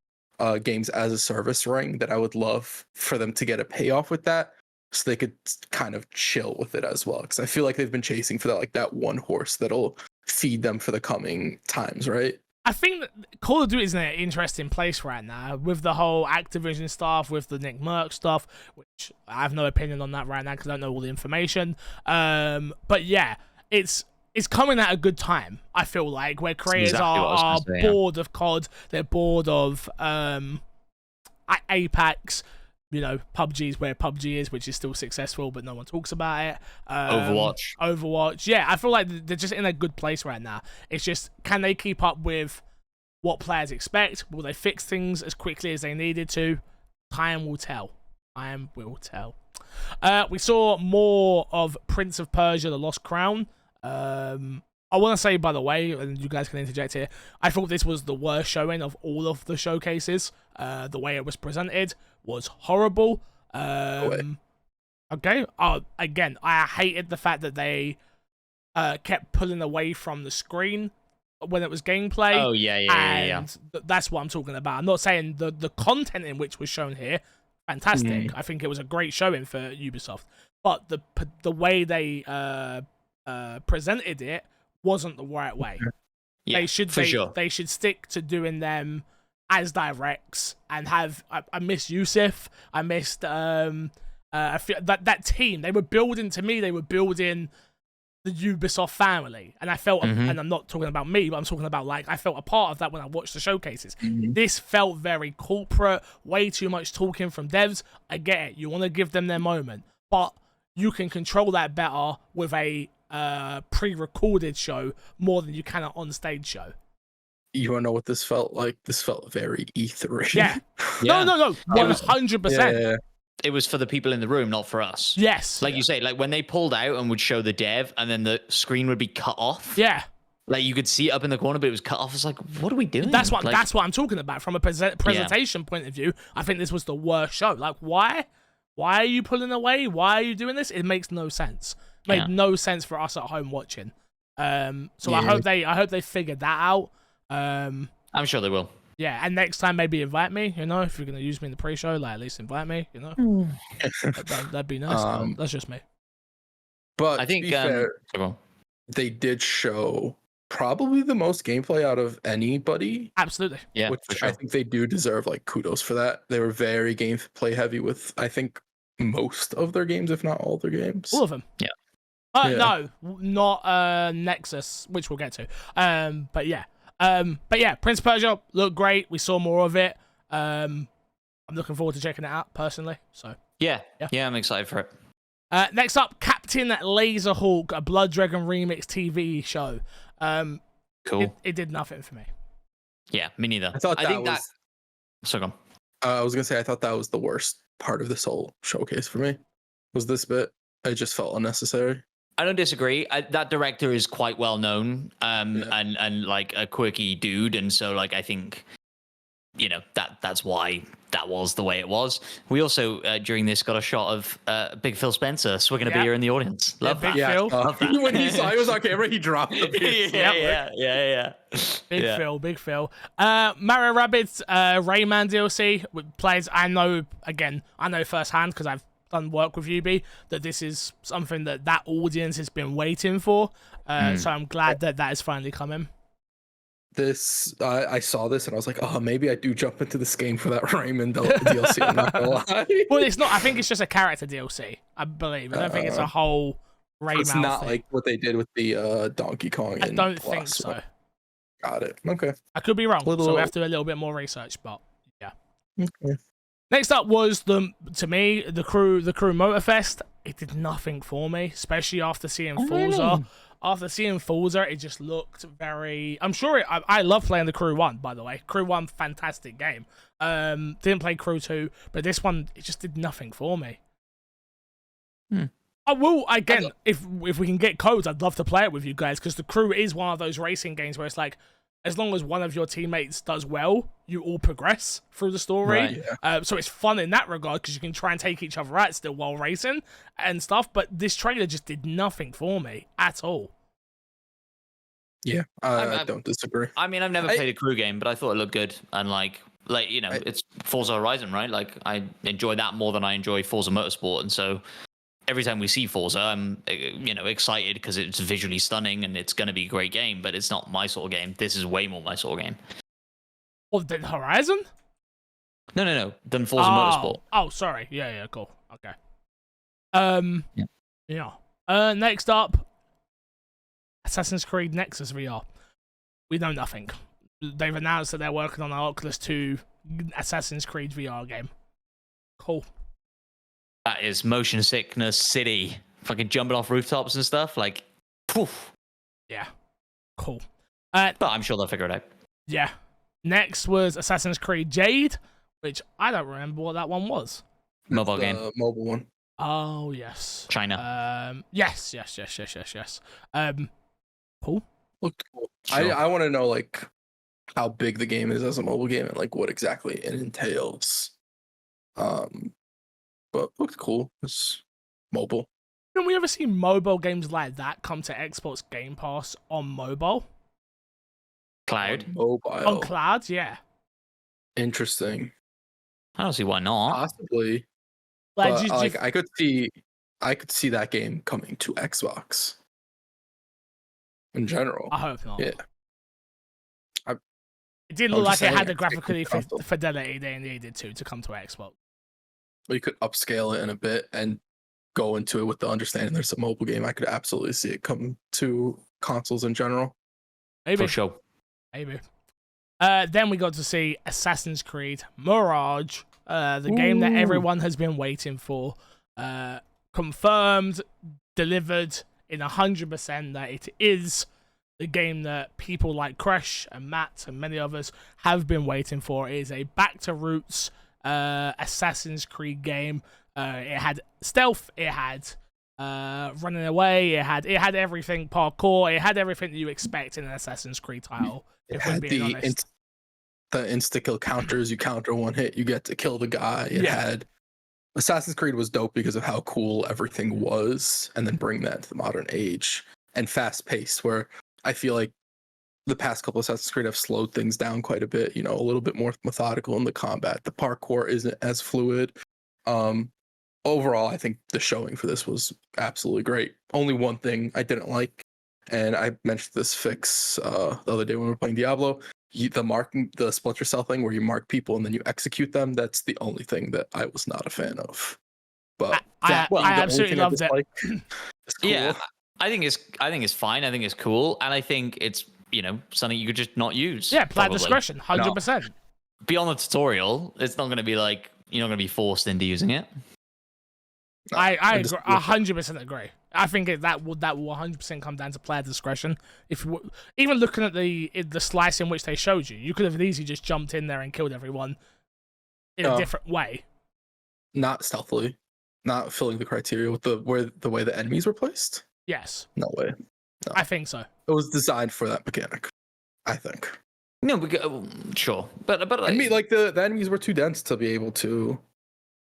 games as a service ring that I would love for them to get a payoff with that, so they could kind of chill with it as well. Because I feel like they've been chasing for that one horse that'll feed them for the coming times, right? I think that Call of Duty is in an interesting place right now with the whole Activision stuff, with the Nick Merck stuff, which I have no opinion on that right now because I don't know all the information. But yeah, it's coming at a good time. I feel like where creators are bored of COD, they're bored of Apex. You know, PUBG is where PUBG is, which is still successful, but no one talks about it. Overwatch. Yeah, I feel like they're just in a good place right now. It's just, can they keep up with what players expect? Will they fix things as quickly as they needed to? Time will tell. Time will tell. We saw more of Prince of Persia: The Lost Crown. I want to say, by the way, and you guys can interject here, I thought this was the worst showing of all of the showcases. The way it was presented was horrible. Okay. Again, I hated the fact that they kept pulling away from the screen when it was gameplay. Oh, yeah. That's what I'm talking about. I'm not saying the content in which was shown here, fantastic. I think it was a great showing for Ubisoft. But the way they presented it wasn't the right way. Yeah, they should stick to doing them as directs and have. I miss Yusuf. I missed I feel that team. They were building the Ubisoft family, and I felt, and I'm not talking about me, but I'm talking about I felt a part of that when I watched the showcases. This felt very corporate, way too much talking from devs. I get it. You want to give them their moment, but you can control that better with a pre-recorded show more than you can an on-stage show. You want to know what this felt like? This felt very E3. Yeah. No. 100%. Yeah. It was for the people in the room, not for us. Yes. You say, when they pulled out and would show the dev and then the screen would be cut off. Yeah. You could see it up in the corner, but it was cut off. It's what are we doing? That's what I'm talking about. From a presentation point of view, I think this was the worst show. Why? Why are you pulling away? Why are you doing this? It makes no sense. Made no sense for us at home watching. I hope they figured that out. I'm sure they will. Yeah, and next time maybe invite me. You know, if you're gonna use me in the pre-show, at least invite me. You know, that'd be nice. That's just me. But I think they did show probably the most gameplay out of anybody. Absolutely. Yeah, which for sure. I think they do deserve kudos for that. They were very gameplay heavy with, I think, most of their games, if not all their games. All of them. Yeah. No, not Nexus, which we'll get to. But yeah, Prince of Persia looked great. We saw more of it. I'm looking forward to checking it out personally. So yeah, I'm excited for it. Next up, Captain Laserhawk, a Blood Dragon remix TV show. Cool. It did nothing for me. Yeah, me neither. I think that. So go on. I was gonna say I thought that was the worst part of this whole showcase for me. Was this bit? It just felt unnecessary. I don't disagree. That director is quite well known, and a quirky dude, and so I think, that's why that was the way it was. We also during this got a shot of Big Phil Spencer swigging a beer in the audience. Love that. Phil. Love that. When he saw it was on camera, he dropped the beer. Yeah. Big Phil. Mario Rabbids Rayman DLC plays. I know firsthand because I've done work with Ubi that this is something that audience has been waiting for. So I'm glad that is finally coming. I saw this and I was like, oh, maybe I do jump into this game for that Rayman DLC. I'm not gonna lie. Well, it's not. I think it's just a character DLC. I believe. I don't think it's a whole Rayman. It's not thing. like what they did with the Donkey Kong. I don't think so. Got it. Okay. I could be wrong. So we have to do a little bit more research, but yeah. Okay. Next up was the Crew Motorfest. It did nothing for me, especially after seeing Forza. Really? After seeing Forza, it just looked very. I'm sure I love playing the Crew 1, by the way. Crew 1, fantastic game. Didn't play Crew 2, but this one it just did nothing for me. I will again if we can get codes. I'd love to play it with you guys because the Crew is one of those racing games where it's as long as one of your teammates does well, you all progress through the story. Right, yeah. So it's fun in that regard because you can try and take each other out still while racing and stuff. But this trailer just did nothing for me at all. Yeah, I don't disagree. I mean, I've never played a Crew game, but I thought it looked good. And it's Forza Horizon, right? I enjoy that more than I enjoy Forza Motorsport. And so every time we see Forza, I'm excited because it's visually stunning and it's going to be a great game. But it's not my sort of game. This is way more my sort of game. Or than Horizon? No. Than Forza Motorsport. Oh, sorry. Yeah, cool. Okay. Yeah. Next up, Assassin's Creed Nexus VR. We know nothing. They've announced that they're working on an Oculus 2 Assassin's Creed VR game. Cool. That is motion sickness city. Fucking jumping off rooftops and stuff. Like, poof. Yeah. Cool. But I'm sure they'll figure it out. Yeah. Next was Assassin's Creed Jade, which I don't remember what that one was. Mobile game. Mobile one. Oh, yes. China. Yes. Cool. Looked cool. Sure. I want to know like how big the game is as a mobile game and like what exactly it entails. But looked cool. It's mobile. Have we ever seen mobile games like that come to Xbox Game Pass on mobile? Cloud. Mobile. On cloud, yeah. Interesting. I don't see why not. Possibly. Like, But, I could see that game coming to Xbox. In general. I hope not. Yeah. It didn't I'm look like just it had saying, the it's graphical a console. fidelity they needed to come to Xbox. Or you could upscale it in a bit and go into it with the understanding there's a mobile game. I could absolutely see it come to consoles in general. Maybe. For sure. Maybe. Then we got to see Assassin's Creed Mirage, the game that everyone has been waiting for. Confirmed, delivered in 100% that it is the game that people like Crash and Matt and many others have been waiting for. It is a back-to-roots Assassin's Creed game. It had stealth, it had running away, it had everything parkour, it had everything that you expect in an Assassin's Creed title. It If we're had being honest. the insta-kill counters. You counter one hit, you get to kill the guy. It had Assassin's Creed was dope because of how cool everything was, and then bring that to the modern age and fast-paced, where I feel like the past couple of Assassin's Creed have slowed things down quite a bit, a little bit more methodical in the combat. The parkour isn't as fluid. Overall, I think the showing for this was absolutely great. Only one thing I didn't like, and I mentioned this fix the other day when we were playing Diablo, the Splinter Cell thing where you mark people and then you execute them, that's the only thing that I was not a fan of. But I absolutely loved it. Cool. Yeah, I think it's fine. I think it's cool, and I think it's something you could just not use. Yeah, player probably. discretion, 100%. Beyond the tutorial, it's not going to be like you're not going to be forced into using it. No, I agree, 100% agree. I think that will 100% come down to player discretion. Even looking at the slice in which they showed you, you could have easily just jumped in there and killed everyone in a different way. Not stealthily, not filling the criteria with the way the enemies were placed. Yes. No way. No. I think so. It was designed for that mechanic, I think. No, sure, but I mean, like the enemies were too dense to be able to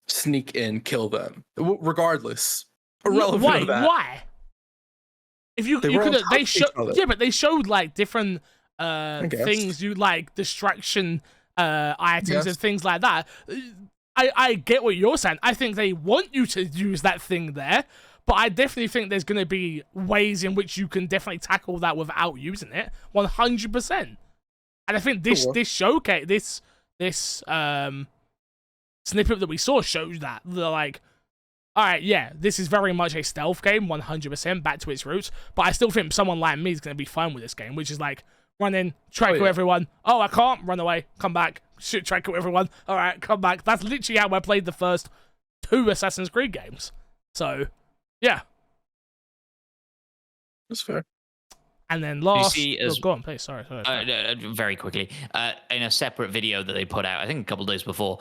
sneak in, kill them, regardless. Irrelevant of that. Why? If you could have, but they showed like different things, you like distraction items and things like that. I get what you're saying. I think they want you to use that thing there, but I definitely think there's going to be ways in which you can definitely tackle that without using it, 100%. And I think this showcase, this snippet that we saw shows that. They're like, all right, yeah, this is very much a stealth game, 100%, back to its roots, but I still think someone like me is going to be fine with this game, which is like, run in, try to kill everyone. Oh, I can't, run away, come back, shoot, try to kill everyone. All right, come back. That's literally how I played the first 2 Assassin's Creed games. So, yeah. That's fair. And then last, go on, please. Sorry. Very quickly, in a separate video that they put out, I think a couple of days before,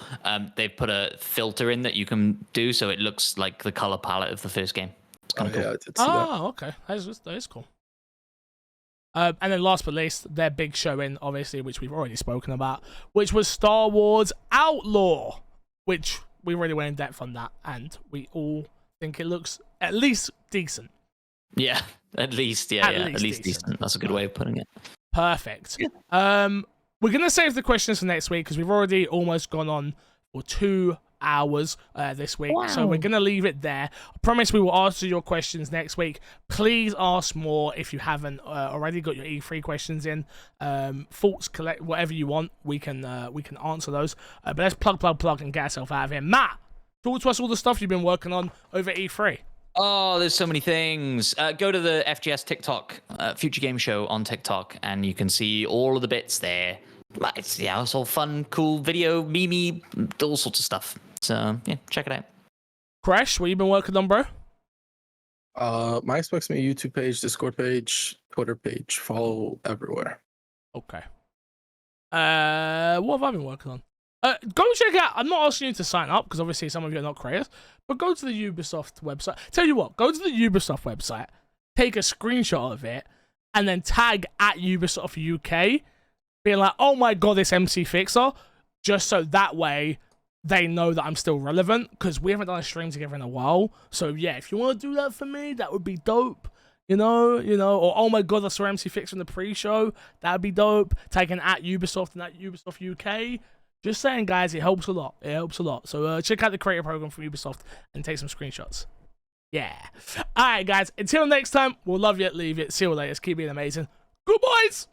they put a filter in that you can do so it looks like the color palette of the first game. It's kind of cool. Yeah, I did see that. Okay, that is cool. And then last but least, their big showing, obviously, which we've already spoken about, which was Star Wars Outlaw, which we really went in depth on that, and we all think it looks at least decent. Yeah, at least decent. That's a good way of putting it. Perfect. Yeah. We're gonna save the questions for next week because we've already almost gone on for 2 hours this week. Wow. So we're going to leave it there. I promise we will answer your questions next week. Please ask more if you haven't already got your E3 questions in. Thoughts, collect whatever you want. We can answer those. But let's plug and get ourselves out of here. Matt, talk to us all the stuff you've been working on over E3. Oh, there's so many things. Go to the FGS TikTok, Future Game Show on TikTok, and you can see all of the bits there. It's all fun, cool video, meme, all sorts of stuff. So, yeah, check it out. Crash, what you been working on, bro? My Xbox Me YouTube page, Discord page, Twitter page, follow everywhere. Okay. What have I been working on? Go check out. I'm not asking you to sign up because obviously some of you are not creators, but go to the Ubisoft website. Tell you what, go to the Ubisoft website, take a screenshot of it, and then tag at Ubisoft UK, being like, "Oh my god, it's MC Fixer," just so that way they know that I'm still relevant, because we haven't done a stream together in a while. So yeah, if you want to do that for me, that would be dope. You know, or oh my god, I saw MC Fixer in the pre-show. That'd be dope. Taking at Ubisoft and at Ubisoft UK. Just saying, guys, it helps a lot. It helps a lot. So check out the creator program from Ubisoft and take some screenshots. Yeah. All right, guys. Until next time, we'll love you, leave it. See you later. Keep being amazing. Good boys.